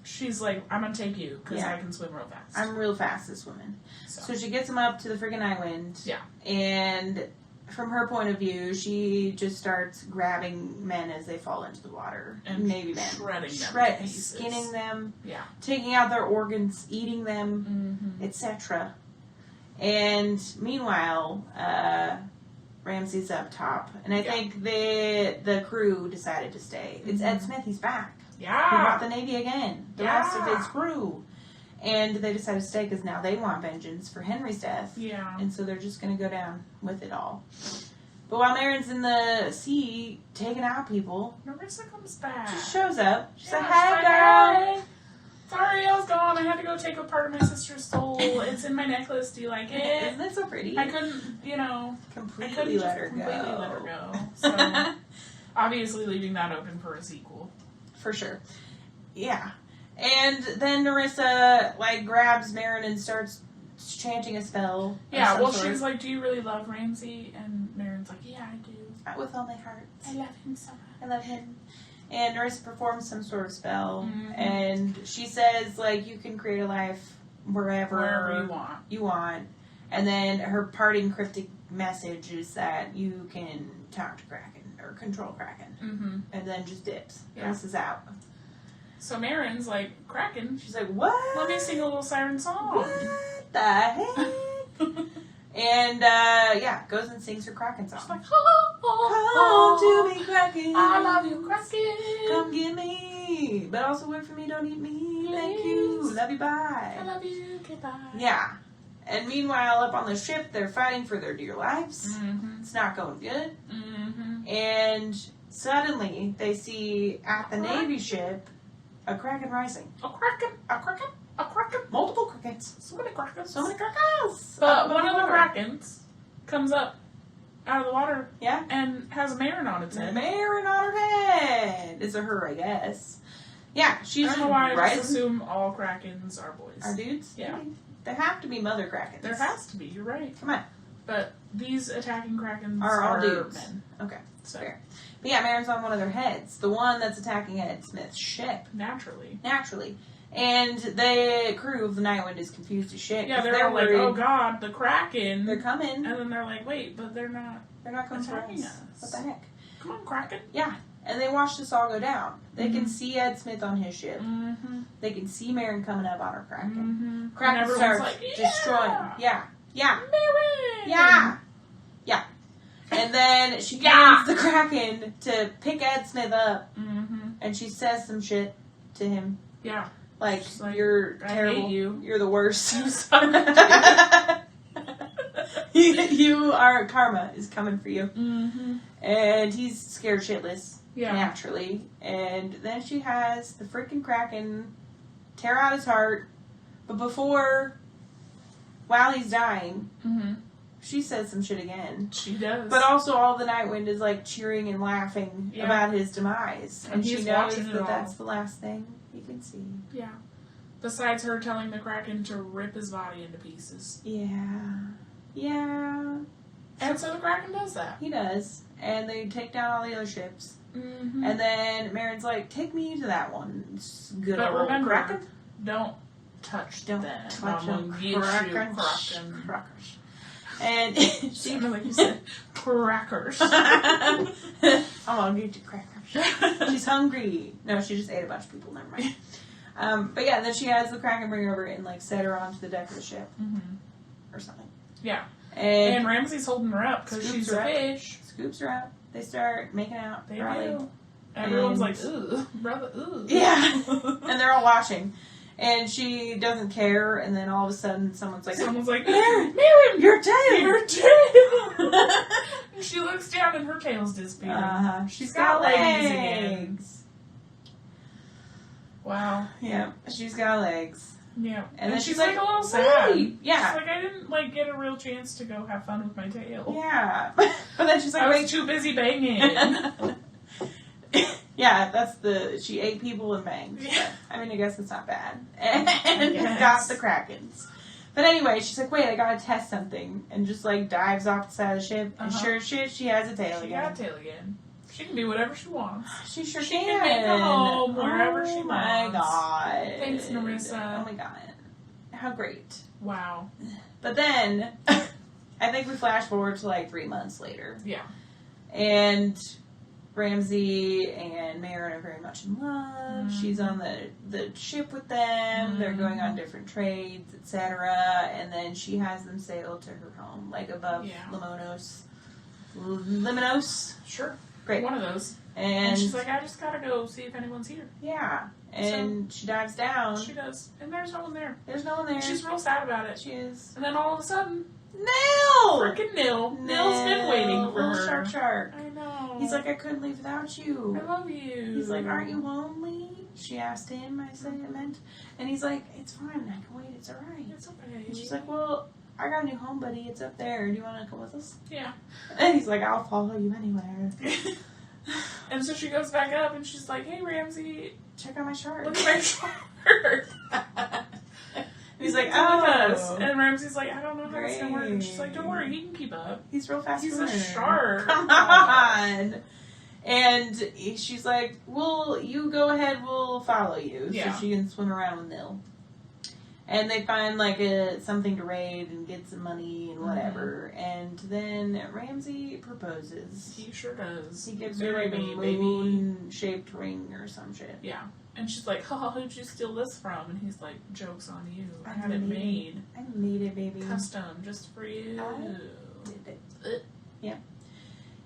Speaker 1: She's like, I'm gonna take you, because I can swim real fast.
Speaker 2: I'm real fast, this woman. So she gets him up to the freaking Nightwind.
Speaker 1: Yeah.
Speaker 2: And from her point of view, she just starts grabbing men as they fall into the water.
Speaker 1: And
Speaker 2: Navy men.
Speaker 1: Shredding them.
Speaker 2: Skinning them.
Speaker 1: Yeah.
Speaker 2: Taking out their organs, eating them, etc. And meanwhile, Ramsey's up top. And I think the crew decided to stay. It's Ed Smith, he's back.
Speaker 1: Yeah.
Speaker 2: He brought the Navy again. The rest of his crew. And they decided to stay because now they want vengeance for Henry's death.
Speaker 1: Yeah.
Speaker 2: And so they're just going to go down with it all. But while Marin's in the sea taking out people,
Speaker 1: Narissa comes back.
Speaker 2: She shows up. She's like,
Speaker 1: hey,
Speaker 2: girl.
Speaker 1: Sorry, I was gone. I had to go take a part of my sister's soul. It's in my necklace. Do you like it?
Speaker 2: Isn't that so pretty?
Speaker 1: I couldn't,
Speaker 2: completely let her
Speaker 1: go. So, obviously leaving that open for a sequel.
Speaker 2: For sure. Yeah. And then Narissa, grabs Marin and starts chanting a spell.
Speaker 1: Yeah,
Speaker 2: of some
Speaker 1: well,
Speaker 2: sort.
Speaker 1: she's like, do you really love Ramsey? And Marin's like, yeah, I do.
Speaker 2: With all my heart.
Speaker 1: I love him so much.
Speaker 2: I love him. And Nerissa performs some sort of spell.
Speaker 1: Mhm.
Speaker 2: And she says, like, you can create a life wherever
Speaker 1: you want.
Speaker 2: And then her parting cryptic message is that you can talk to Kraken or control Kraken.
Speaker 1: Mm-hmm.
Speaker 2: And then just dips.
Speaker 1: Yeah.
Speaker 2: Passes out.
Speaker 1: So Marin's like, Kraken,
Speaker 2: She's like, what?
Speaker 1: let me sing a little siren song.
Speaker 2: What the heck? And, goes and sings her Kraken song.
Speaker 1: She's like,
Speaker 2: Come to me, Kraken.
Speaker 1: I love you, Kraken.
Speaker 2: Come get me. But also work for me, don't eat me. Thank you. Love you, bye.
Speaker 1: I love you, goodbye.
Speaker 2: Yeah. And meanwhile, up on the ship, they're fighting for their dear lives.
Speaker 1: Mm-hmm.
Speaker 2: It's not going good.
Speaker 1: Mm-hmm.
Speaker 2: And suddenly, they see at the Navy ship a Kraken rising.
Speaker 1: A Kraken, a Kraken, a Kraken.
Speaker 2: Multiple Krakens.
Speaker 1: So many Krakens.
Speaker 2: So many Krakens.
Speaker 1: But one of the Krakens comes up out of the water,
Speaker 2: yeah,
Speaker 1: and has a Marin on its head.
Speaker 2: Marin on her head. It's a her, I guess. Yeah, she's
Speaker 1: I don't know why I just
Speaker 2: rising.
Speaker 1: assume all Krakens are boys.
Speaker 2: Are dudes?
Speaker 1: Yeah.
Speaker 2: There have to be mother Krakens.
Speaker 1: There has to be, you're right.
Speaker 2: Come on.
Speaker 1: But these attacking Krakens
Speaker 2: Are all dudes.
Speaker 1: men.
Speaker 2: Okay.
Speaker 1: So,
Speaker 2: Fair. But yeah, Marin's on one of their heads. The one that's attacking Ed Smith's ship.
Speaker 1: naturally.
Speaker 2: And the crew of the Nightwind is confused as shit.
Speaker 1: Yeah,
Speaker 2: 'cause
Speaker 1: they're like,
Speaker 2: worried.
Speaker 1: oh god, the Kraken.
Speaker 2: They're coming.
Speaker 1: And then they're like, wait, but they're not
Speaker 2: They're not coming for
Speaker 1: attacking
Speaker 2: us.
Speaker 1: us.
Speaker 2: What the heck?
Speaker 1: Come on, Kraken.
Speaker 2: Yeah. And they watch this all go down. They can
Speaker 1: Mhm.
Speaker 2: see Ed Smith on his ship.
Speaker 1: Mm-hmm.
Speaker 2: They can see Marin coming up on her Kraken.
Speaker 1: Mm-hmm.
Speaker 2: Kraken
Speaker 1: and
Speaker 2: starts
Speaker 1: everyone's like,
Speaker 2: destroying.
Speaker 1: yeah.
Speaker 2: Yeah.
Speaker 1: Marin!
Speaker 2: Yeah. Yeah. And then she
Speaker 1: Yeah.
Speaker 2: commands the Kraken to pick Ed Smith up.
Speaker 1: Mm-hmm.
Speaker 2: And she says some shit to him.
Speaker 1: Yeah.
Speaker 2: Like,
Speaker 1: She's like,
Speaker 2: you're
Speaker 1: I
Speaker 2: terrible.
Speaker 1: hate you.
Speaker 2: You're the worst.
Speaker 1: You suck.
Speaker 2: you are, karma is coming for you.
Speaker 1: Mm-hmm.
Speaker 2: And he's scared shitless,
Speaker 1: Yeah.
Speaker 2: naturally. And then she has the freaking Kraken tear out his heart. But while he's dying,
Speaker 1: Mm-hmm.
Speaker 2: she says some shit again.
Speaker 1: She does.
Speaker 2: But also all the Nightwind is like cheering and laughing
Speaker 1: Yeah.
Speaker 2: about his demise. And she
Speaker 1: he's
Speaker 2: knows
Speaker 1: watching it
Speaker 2: that
Speaker 1: all.
Speaker 2: that's the last thing he can see.
Speaker 1: Yeah. Besides her telling the Kraken to rip his body into pieces.
Speaker 2: Yeah. Yeah.
Speaker 1: And so the Kraken does that.
Speaker 2: He does. And they take down all the other ships.
Speaker 1: Mm-hmm.
Speaker 2: And then Marin's like, take me to that one. It's good
Speaker 1: But
Speaker 2: old
Speaker 1: remember,
Speaker 2: Kraken.
Speaker 1: don't touch
Speaker 2: Don't
Speaker 1: them.
Speaker 2: touch
Speaker 1: I'm
Speaker 2: them.
Speaker 1: gonna get you, Kraken.
Speaker 2: Crackers. And she...
Speaker 1: Sounded like you said crackers.
Speaker 2: I'm gonna get you crackers. She's hungry. No, she just ate a bunch of people. Never mind. But yeah, then she has the Kraken bring her over and like set her onto the deck of the ship
Speaker 1: Mm-hmm.
Speaker 2: or something.
Speaker 1: Yeah.
Speaker 2: And
Speaker 1: And Ramsey's holding her up because
Speaker 2: Scoops
Speaker 1: she's
Speaker 2: her
Speaker 1: a
Speaker 2: up.
Speaker 1: fish.
Speaker 2: scoops her up. They start making out.
Speaker 1: They
Speaker 2: Riley.
Speaker 1: do. Everyone's
Speaker 2: And-
Speaker 1: like, ooh, brother, ooh.
Speaker 2: Yeah. And they're all watching. And she doesn't care, and then all of a sudden someone's like,
Speaker 1: Someone's like,
Speaker 2: Marin,
Speaker 1: Marin,
Speaker 2: your tail!
Speaker 1: your tail! And she looks down and her tail's disappearing.
Speaker 2: Uh-huh.
Speaker 1: She's got legs again.
Speaker 2: legs.
Speaker 1: Wow.
Speaker 2: Yeah, she's got legs.
Speaker 1: Yeah.
Speaker 2: And then
Speaker 1: she's like a little sad.
Speaker 2: wait. Yeah.
Speaker 1: She's like, I didn't like get a real chance to go have fun with my tail.
Speaker 2: Yeah. But then she's like,
Speaker 1: I was
Speaker 2: wait.
Speaker 1: too busy banging.
Speaker 2: Yeah, that's she ate people and banged.
Speaker 1: Yeah.
Speaker 2: I mean, I guess it's not bad. And
Speaker 1: Yes.
Speaker 2: got the Krakens. But anyway, she's like, wait, I gotta test something. And just like dives off the side of the ship. And
Speaker 1: Uh-huh.
Speaker 2: sure as shit, she has a tail
Speaker 1: She
Speaker 2: again.
Speaker 1: got a tail again. She can do whatever she wants.
Speaker 2: She sure
Speaker 1: She
Speaker 2: can.
Speaker 1: can make a home wherever she
Speaker 2: Oh my
Speaker 1: wants.
Speaker 2: god.
Speaker 1: Thanks, Nerissa.
Speaker 2: Oh my god. How great.
Speaker 1: Wow.
Speaker 2: But then, I think we flash forward to like 3 months later.
Speaker 1: Yeah.
Speaker 2: And Ramsey and Marin are very much in love.
Speaker 1: Mhm.
Speaker 2: She's on the ship with them. They're going on different trades, etc. And then she has them sail to her home, like above
Speaker 1: Yeah.
Speaker 2: Limonos.
Speaker 1: Sure.
Speaker 2: Great.
Speaker 1: One of those.
Speaker 2: And
Speaker 1: And she's like, I just gotta go see if anyone's here.
Speaker 2: yeah. And she dives down.
Speaker 1: She does. And there's no one there.
Speaker 2: There's no one there.
Speaker 1: She's real sad about it.
Speaker 2: She is.
Speaker 1: And then all of a sudden,
Speaker 2: Nil!
Speaker 1: frickin' Nil. Nil's been waiting for
Speaker 2: Little
Speaker 1: her.
Speaker 2: Shark.
Speaker 1: I know.
Speaker 2: He's like, I couldn't leave without you.
Speaker 1: I love you.
Speaker 2: He's like, aren't you lonely? She asked him, I said it meant. And he's like, it's fine, I can wait, it's alright.
Speaker 1: It's okay.
Speaker 2: And she's like, well, I got a new home, buddy, it's up there. Do you want to come with us?
Speaker 1: Yeah.
Speaker 2: And he's like, I'll follow you anywhere.
Speaker 1: And so she goes back up and she's like, hey, Ramsey,
Speaker 2: Check out my shirt.
Speaker 1: look at my shirt.
Speaker 2: He's like,
Speaker 1: with us.
Speaker 2: oh.
Speaker 1: And Ramsey's like, I don't know how it's gonna work. And she's like, don't
Speaker 2: Great.
Speaker 1: worry, he can keep up.
Speaker 2: He's real fast.
Speaker 1: He's a
Speaker 2: swimmer.
Speaker 1: shark.
Speaker 2: Come on. And she's like, well, you go ahead, we'll follow you.
Speaker 1: Yeah.
Speaker 2: So she can swim around with Nil. And they find like something to raid and get some money and whatever. And then Ramsey proposes.
Speaker 1: He sure does.
Speaker 2: He gives her
Speaker 1: Marry
Speaker 2: like a
Speaker 1: me, baby.
Speaker 2: moon-shaped ring or some shit.
Speaker 1: Yeah. And she's like, oh, who'd you steal this from? And he's like, joke's on you. I
Speaker 2: I
Speaker 1: had it
Speaker 2: made
Speaker 1: made.
Speaker 2: I made it, baby.
Speaker 1: Custom, just for you.
Speaker 2: I did it. Yeah.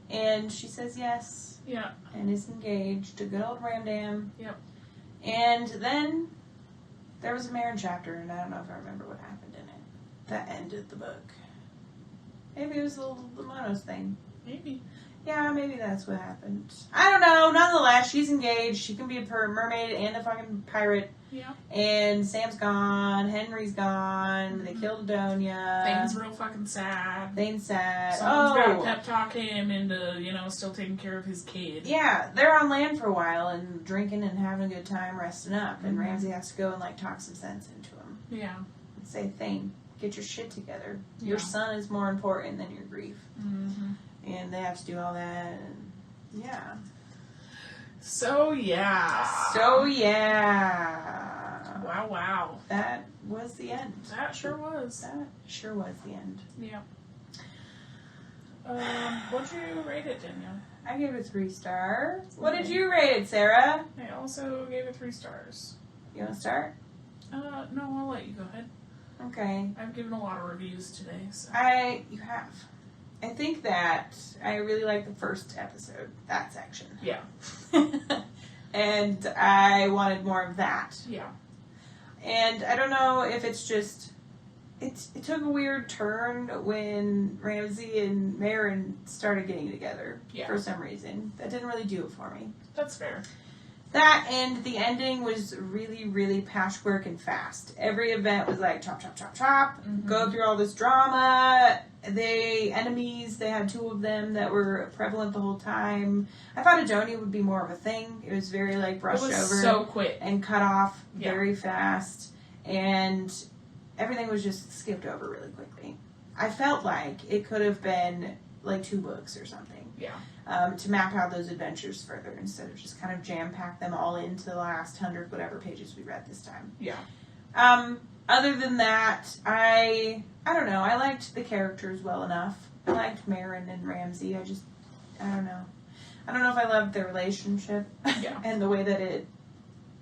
Speaker 2: And she says yes.
Speaker 1: Yeah.
Speaker 2: And is engaged to good old Ramdam.
Speaker 1: Yep.
Speaker 2: And then there was a Marin chapter, and I don't know if I remember what happened in it. That ended the book. Maybe it was the Monos thing.
Speaker 1: Maybe.
Speaker 2: Yeah, maybe that's what happened. I don't know. Nonetheless, she's engaged. She can be a mermaid and a fucking pirate.
Speaker 1: Yeah.
Speaker 2: And Sam's gone. Henry's gone. They killed Adonia.
Speaker 1: Thane's real fucking sad.
Speaker 2: Thane's sad.
Speaker 1: Someone's got to
Speaker 2: Oh.
Speaker 1: pep talk him into, still taking care of his kid.
Speaker 2: Yeah, they're on land for a while and drinking and having a good time, resting up. And
Speaker 1: Mhm.
Speaker 2: Ramsey has to go and like talk some sense into him.
Speaker 1: Yeah.
Speaker 2: And say, Thane, get your shit together.
Speaker 1: Yeah.
Speaker 2: Your son is more important than your grief.
Speaker 1: Mm-hmm.
Speaker 2: And they have to do all that. And yeah.
Speaker 1: So, yeah.
Speaker 2: So yeah.
Speaker 1: Wow.
Speaker 2: That was the end.
Speaker 1: That sure was.
Speaker 2: That sure was the end.
Speaker 1: Yeah. What'd you rate it, Danielle?
Speaker 2: I gave it 3 stars. What did you rate it, Sarah?
Speaker 1: I also gave it 3 stars.
Speaker 2: You want to start?
Speaker 1: No, I'll let you go ahead.
Speaker 2: Okay.
Speaker 1: I've given a lot of reviews today, so.
Speaker 2: You have. I think that I really like the first episode, that section.
Speaker 1: Yeah.
Speaker 2: And I wanted more of that.
Speaker 1: Yeah.
Speaker 2: And I don't know if it's just, it took a weird turn when Ramsey and Marin started getting together for some reason. That didn't really do it for me.
Speaker 1: That's fair.
Speaker 2: That and the ending was really, really patchwork and fast. Every event was like chop, chop, chop, chop.
Speaker 1: Mhm.
Speaker 2: Go through all this drama. Enemies, they had 2 of them that were prevalent the whole time. I thought Adonia would be more of a thing. It was very like brushed
Speaker 1: It was
Speaker 2: over
Speaker 1: so quick.
Speaker 2: and cut off
Speaker 1: Yeah.
Speaker 2: very fast. And everything was just skipped over really quickly. I felt like it could have been like 2 books or something.
Speaker 1: Yeah.
Speaker 2: To map out those adventures further instead of just kind of jam-pack them all into the last 100 whatever pages we read this time.
Speaker 1: Yeah.
Speaker 2: Other than that, I don't know. I liked the characters well enough. I liked Marin and Ramsey. I don't know. I don't know if I loved their relationship
Speaker 1: Yeah.
Speaker 2: and the way that it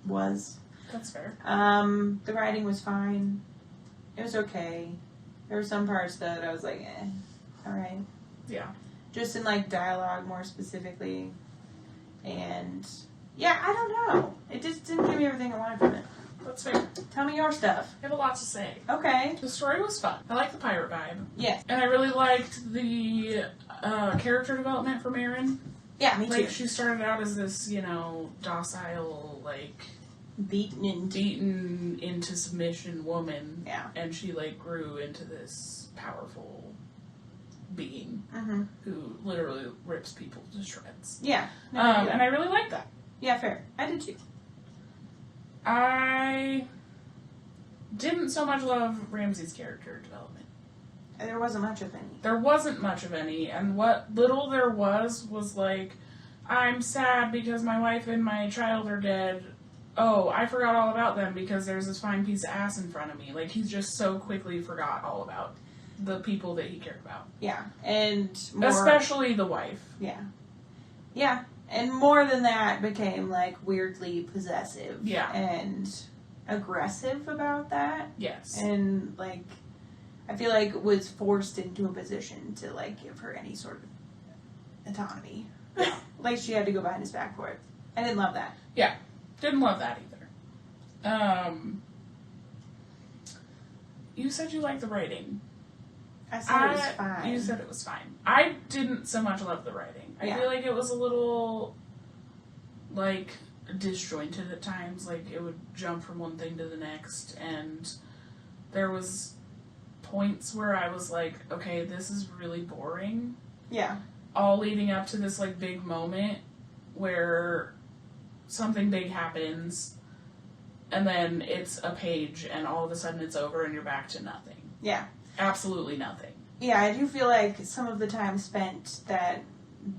Speaker 2: was.
Speaker 1: That's fair.
Speaker 2: The writing was fine. It was okay. There were some parts that I was like, alright.
Speaker 1: Yeah.
Speaker 2: Just in like dialogue more specifically. And yeah, I don't know. It just didn't give me everything I wanted from it.
Speaker 1: That's fair.
Speaker 2: Tell me your stuff.
Speaker 1: I have a lot to say.
Speaker 2: Okay.
Speaker 1: The story was fun. I like the pirate vibe.
Speaker 2: Yes.
Speaker 1: And I really liked the character development for Marin.
Speaker 2: Yeah, me
Speaker 1: Like,
Speaker 2: too.
Speaker 1: she started out as this, docile, beaten into submission woman.
Speaker 2: Yeah.
Speaker 1: And she, grew into this powerful being
Speaker 2: Mm-hmm.
Speaker 1: who literally rips people to shreds.
Speaker 2: Yeah. No,
Speaker 1: And I really liked that.
Speaker 2: yeah, fair. I did too.
Speaker 1: I didn't so much love Ramsey's character development.
Speaker 2: There wasn't much of any.
Speaker 1: There wasn't much of any, and what little there was I'm sad because my wife and my child are dead. Oh, I forgot all about them because there's this fine piece of ass in front of me. He just so quickly forgot all about the people that he cared about.
Speaker 2: Yeah. And more...
Speaker 1: Especially the wife.
Speaker 2: Yeah. Yeah. And more than that became, weirdly possessive.
Speaker 1: Yeah.
Speaker 2: And aggressive about that.
Speaker 1: Yes.
Speaker 2: And, I feel like was forced into a position to, give her any sort of autonomy.
Speaker 1: Yeah.
Speaker 2: She had to go behind his back for it. I didn't love that.
Speaker 1: Yeah. Didn't love that either. You said you liked the writing.
Speaker 2: I said it was fine.
Speaker 1: You said it was fine. I didn't so much love the writing. I feel like it was a little, disjointed at times. It would jump from one thing to the next, and there was points where I was like, okay, this is really boring.
Speaker 2: Yeah.
Speaker 1: All leading up to this, big moment where something big happens, and then it's a page, and all of a sudden it's over, and you're back to nothing.
Speaker 2: Yeah.
Speaker 1: Absolutely nothing.
Speaker 2: Yeah, I do feel like some of the time spent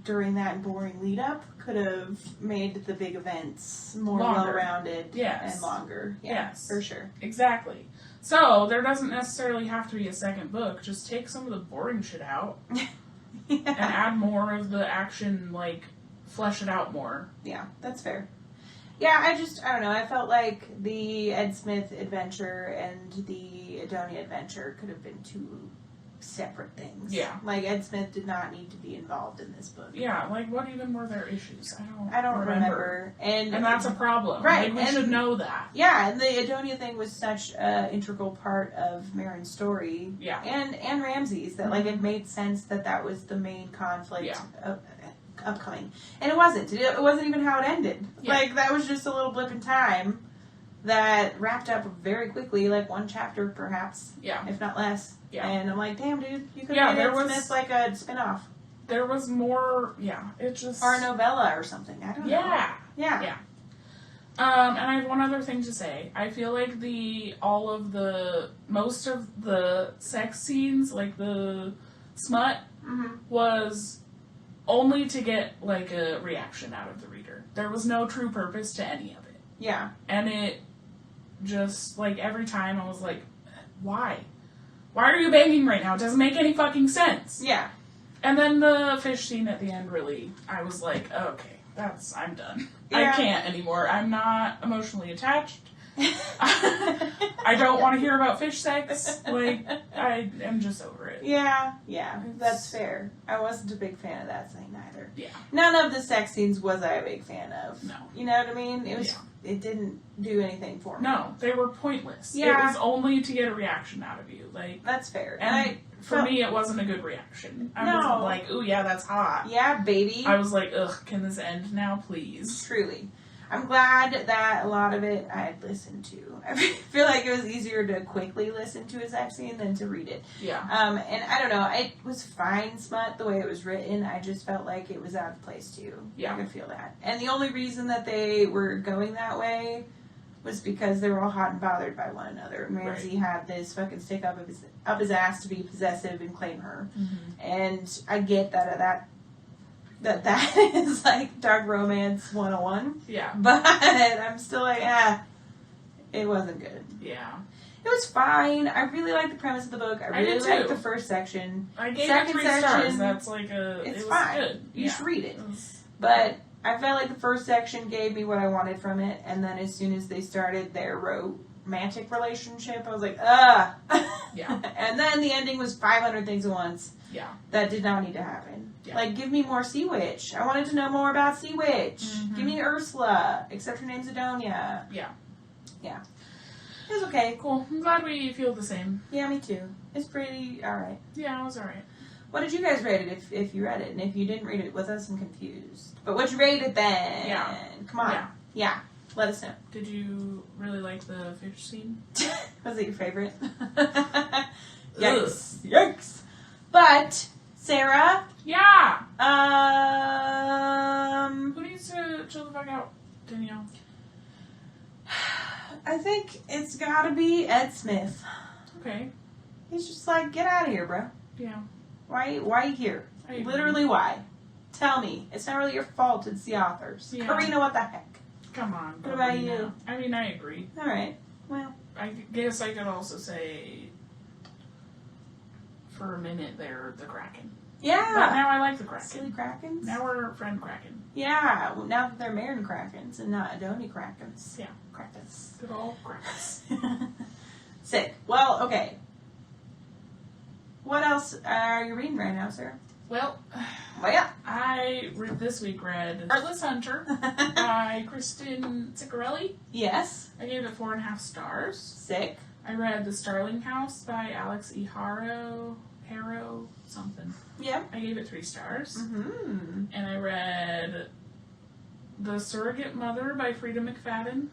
Speaker 2: during that boring lead up could have made the big events more well-rounded and longer. Yeah, yes. For sure.
Speaker 1: Exactly. So, there doesn't necessarily have to be a second book. Just take some of the boring shit out and add more of the action, like, flesh it out more.
Speaker 2: Yeah, that's fair. Yeah, I don't know. I felt like the Ed Smith adventure and the Adonia adventure could have been two separate things.
Speaker 1: Yeah.
Speaker 2: Like, Ed Smith did not need to be involved in this book.
Speaker 1: Yeah, like, what even were their issues?
Speaker 2: I don't remember. And
Speaker 1: that's a problem.
Speaker 2: Right.
Speaker 1: Like, we should know that.
Speaker 2: Yeah, and the Adonia thing was such an integral part of Marin's story.
Speaker 1: Yeah.
Speaker 2: And Ramsey's, that, like, it made sense that was the main conflict upcoming. And it wasn't. It wasn't even how it ended. Yeah. Like, that was just a little blip in time that wrapped up very quickly, like one chapter perhaps. Yeah. If not less. Yeah. And I'm like, damn, dude, you could have made Ed Smith like a spin-off.
Speaker 1: There was more, it just...
Speaker 2: Or a novella or something, I don't know. Yeah.
Speaker 1: And I have one other thing to say. I feel like most of the sex scenes, like the smut, was only to get, like, a reaction out of the reader. There was no true purpose to any of it.
Speaker 2: Yeah.
Speaker 1: And it just, like, every time I was like, why? Why are you banging right now? It doesn't make any fucking sense.
Speaker 2: Yeah.
Speaker 1: And then the fish scene at the end really, I was like, okay, I'm done. Yeah. I can't anymore. I'm not emotionally attached. I don't want to hear about fish sex. Like, I am just over it.
Speaker 2: Yeah, that's fair. I wasn't a big fan of that scene either.
Speaker 1: Yeah.
Speaker 2: None of the sex scenes was I a big fan of.
Speaker 1: No.
Speaker 2: You know what I mean? It didn't do anything for me.
Speaker 1: No, they were pointless.
Speaker 2: Yeah.
Speaker 1: It was only to get a reaction out of you. Like,
Speaker 2: that's fair.
Speaker 1: And for me, it wasn't a good reaction. I wasn't like, ooh, yeah, that's hot.
Speaker 2: Yeah, baby.
Speaker 1: I was like, ugh, can this end now, please?
Speaker 2: Truly. I'm glad that a lot of it I had listened to. I feel like it was easier to quickly listen to a sex scene than to read it.
Speaker 1: Yeah.
Speaker 2: And I don't know, it was fine smut the way it was written. I just felt like it was out of place too.
Speaker 1: Yeah.
Speaker 2: I could feel that. And the only reason that they were going that way was because they were all hot and bothered by one another. Ramsey had this fucking stick up his ass to be possessive and claim her. Mm-hmm. And I get that is like dark romance 101.
Speaker 1: Yeah.
Speaker 2: But I'm still like, it wasn't good.
Speaker 1: Yeah.
Speaker 2: It was fine. I really liked the premise of the book. I really liked the first section.
Speaker 1: I gave it 3 stars. That's like
Speaker 2: it's
Speaker 1: it was
Speaker 2: fine.
Speaker 1: Good.
Speaker 2: You should read it. But I felt like the first section gave me what I wanted from it, and then as soon as they started their romantic relationship, I was like, ugh.
Speaker 1: Yeah.
Speaker 2: And then the ending was 500 things at once.
Speaker 1: Yeah.
Speaker 2: That did not need to happen.
Speaker 1: Yeah.
Speaker 2: Like, give me more Sea Witch. I wanted to know more about Sea Witch. Mm-hmm. Give me Ursula, except her name's Adonia.
Speaker 1: Yeah.
Speaker 2: Yeah. It was okay.
Speaker 1: Cool. I'm glad we feel the same.
Speaker 2: Yeah, me too. It's pretty alright.
Speaker 1: Yeah, it was alright.
Speaker 2: What did you guys rate it if you read it? And if you didn't read it with us, I'm confused. But what'd you rate it then?
Speaker 1: Yeah.
Speaker 2: Come on. Yeah. Let us know.
Speaker 1: Did you really like the fish scene?
Speaker 2: Was it your favorite? Yikes. Yikes. But, Sarah?
Speaker 1: Yeah! Who needs to chill the fuck out, Danielle?
Speaker 2: I think it's gotta be Ed Smith.
Speaker 1: Okay.
Speaker 2: He's just like, get out of here, bro.
Speaker 1: Yeah.
Speaker 2: Why are you here? Literally, why? Tell me. It's not really your fault, it's the authors. Yeah. Karina, what the heck?
Speaker 1: Come on.
Speaker 2: What about you?
Speaker 1: I mean, I agree.
Speaker 2: Alright. Well.
Speaker 1: I guess I could also say, for a minute there, the Kraken.
Speaker 2: Yeah.
Speaker 1: But now I like the Kraken.
Speaker 2: Silly Krakens?
Speaker 1: Now we're friend Kraken.
Speaker 2: Yeah. Well, now that they're Marin Krakens and not Adonia Krakens.
Speaker 1: Yeah.
Speaker 2: Krakens.
Speaker 1: Good old Krakens.
Speaker 2: Sick. Well, okay. What else are you reading right now, sir?
Speaker 1: Well, I this week read Heartless Hunter by Kristen Ciccarelli.
Speaker 2: Yes.
Speaker 1: I gave it 4.5 stars.
Speaker 2: Sick.
Speaker 1: I read The Starling House by Alex E. Harrow something.
Speaker 2: Yep.
Speaker 1: I gave it 3 stars.
Speaker 2: Mm-hmm.
Speaker 1: And I read The Surrogate Mother by Frida McFadden.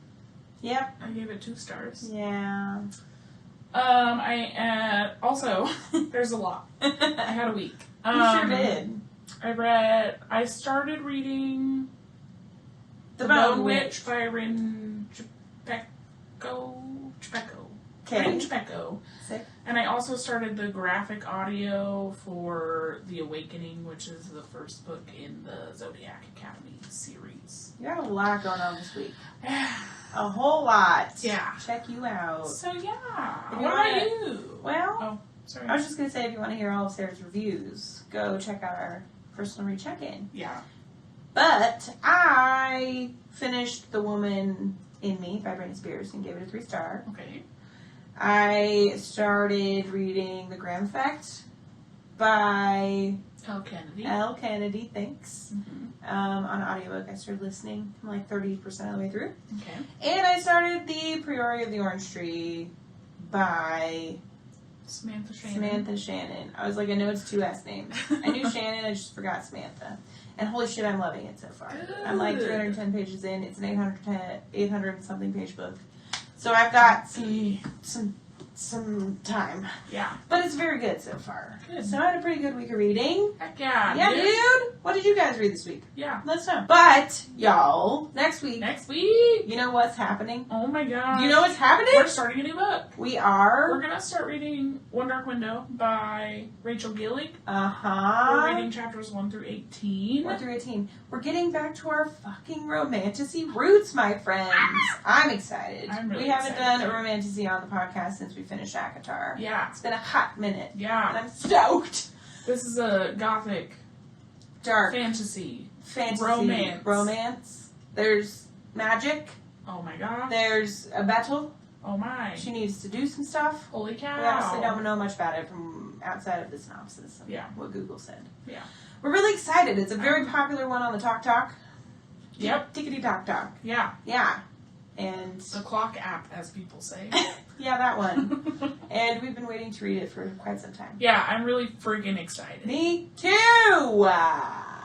Speaker 2: Yep.
Speaker 1: I gave it 2 stars.
Speaker 2: Yeah.
Speaker 1: Also, there's a lot. I had a week.
Speaker 2: You sure did.
Speaker 1: I started reading The Bone Witch by Rin Green Chepeko.
Speaker 2: Sick.
Speaker 1: And I also started the graphic audio for The Awakening, which is the first book in the Zodiac Academy series.
Speaker 2: You got a lot going on this week. A whole lot.
Speaker 1: Yeah.
Speaker 2: Check you out.
Speaker 1: So yeah.
Speaker 2: If
Speaker 1: What
Speaker 2: you
Speaker 1: about
Speaker 2: wanna-
Speaker 1: you?
Speaker 2: Well,
Speaker 1: Oh, sorry.
Speaker 2: I was just going to say, if you want to hear all of Sarah's reviews, go check out our personal read check-in.
Speaker 1: Yeah.
Speaker 2: But I finished The Woman in Me by Britney Spears and gave it a 3-star.
Speaker 1: Okay.
Speaker 2: I started reading The Graham Effect by
Speaker 1: Elle Kennedy.
Speaker 2: Elle Kennedy, thanks.
Speaker 1: Mm-hmm.
Speaker 2: On audiobook. I started listening. I'm like 30% of the way through.
Speaker 1: Okay.
Speaker 2: And I started The Priori of the Orange Tree by
Speaker 1: Samantha Shannon.
Speaker 2: Samantha Shannon. I was like, I know it's 2 S names. I knew Shannon, I just forgot Samantha. And holy shit, I'm loving it so far. I'm like 310 pages in. It's an 800 something page book. So I've got some time.
Speaker 1: Yeah.
Speaker 2: But it's very good so far.
Speaker 1: Good.
Speaker 2: So I had a pretty good week of reading.
Speaker 1: Heck yeah.
Speaker 2: Yeah, dude. What did you guys read this week?
Speaker 1: Yeah.
Speaker 2: Let's know. But, y'all, next week,
Speaker 1: Next week.
Speaker 2: you know what's happening?
Speaker 1: Oh my god.
Speaker 2: You know what's happening?
Speaker 1: We're starting a new book.
Speaker 2: We are.
Speaker 1: We're gonna start reading One Dark Window by Rachel Gillig.
Speaker 2: Uh-huh.
Speaker 1: We're reading chapters 1 through 18.
Speaker 2: 1 through 18. We're getting back to our fucking romantasy roots, my friends. I'm excited.
Speaker 1: I'm really
Speaker 2: we haven't
Speaker 1: excited,
Speaker 2: done
Speaker 1: too.
Speaker 2: a romantasy on the podcast since we finished Akatar.
Speaker 1: Yeah.
Speaker 2: It's been a hot minute. And
Speaker 1: Yeah.
Speaker 2: I'm stoked.
Speaker 1: This is a gothic
Speaker 2: Dark.
Speaker 1: fantasy.
Speaker 2: Fantasy.
Speaker 1: Romance.
Speaker 2: Romance. There's magic.
Speaker 1: Oh my god.
Speaker 2: There's a battle.
Speaker 1: Oh my.
Speaker 2: She needs to do some stuff.
Speaker 1: Holy cow.
Speaker 2: We honestly don't know much about it from outside of the synopsis and
Speaker 1: Yeah.
Speaker 2: what Google said.
Speaker 1: Yeah.
Speaker 2: We're really excited. It's a very popular one on the Talk Talk.
Speaker 1: Yep.
Speaker 2: Tickety Talk Talk.
Speaker 1: Yeah.
Speaker 2: Yeah. And
Speaker 1: The clock app, as people say.
Speaker 2: yeah, that one. And we've been waiting to read it for quite some time.
Speaker 1: Yeah, I'm really freaking excited.
Speaker 2: Me too!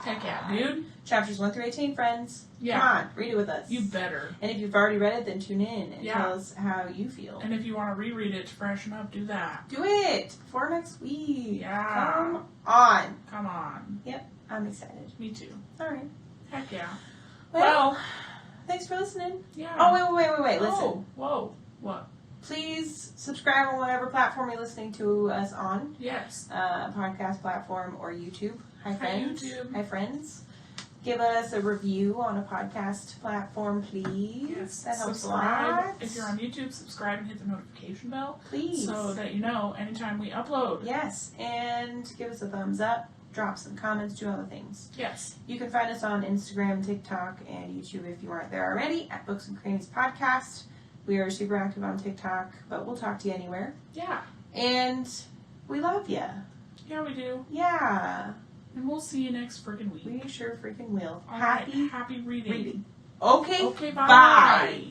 Speaker 1: Heck yeah, dude.
Speaker 2: Chapters 1 through 18, friends.
Speaker 1: Yeah.
Speaker 2: Come on, read it with us.
Speaker 1: You better.
Speaker 2: And if you've already read it, then tune in and
Speaker 1: Yeah.
Speaker 2: tell us how you feel.
Speaker 1: And if you want to reread it to freshen up, do that.
Speaker 2: Do it before next week.
Speaker 1: Yeah.
Speaker 2: Come on.
Speaker 1: Come on.
Speaker 2: Yep, I'm excited.
Speaker 1: Me too.
Speaker 2: All right.
Speaker 1: Heck yeah.
Speaker 2: Well, thanks for listening.
Speaker 1: Yeah.
Speaker 2: Oh, wait. Listen.
Speaker 1: Oh, whoa. What?
Speaker 2: Please subscribe on whatever platform you're listening to us on.
Speaker 1: Yes.
Speaker 2: Podcast platform or YouTube. Hi, friends.
Speaker 1: YouTube.
Speaker 2: Hi, friends. Give us a review on a podcast platform, please.
Speaker 1: Yes.
Speaker 2: That helps
Speaker 1: Subscribe.
Speaker 2: a lot.
Speaker 1: If you're on YouTube, subscribe and hit the notification bell.
Speaker 2: Please.
Speaker 1: So that you know anytime we upload.
Speaker 2: Yes, and give us a thumbs up. Drop some comments, do all the things.
Speaker 1: Yes.
Speaker 2: You can find us on Instagram, TikTok, and YouTube if you aren't there already at Books and Crannies Podcast. We are super active on TikTok, but we'll talk to you anywhere.
Speaker 1: Yeah.
Speaker 2: And we love you.
Speaker 1: Yeah, we do.
Speaker 2: Yeah.
Speaker 1: And we'll see you next freaking week.
Speaker 2: We sure freaking will.
Speaker 1: All right. Happy reading.
Speaker 2: reading. Okay.
Speaker 1: Okay, bye.
Speaker 2: Bye.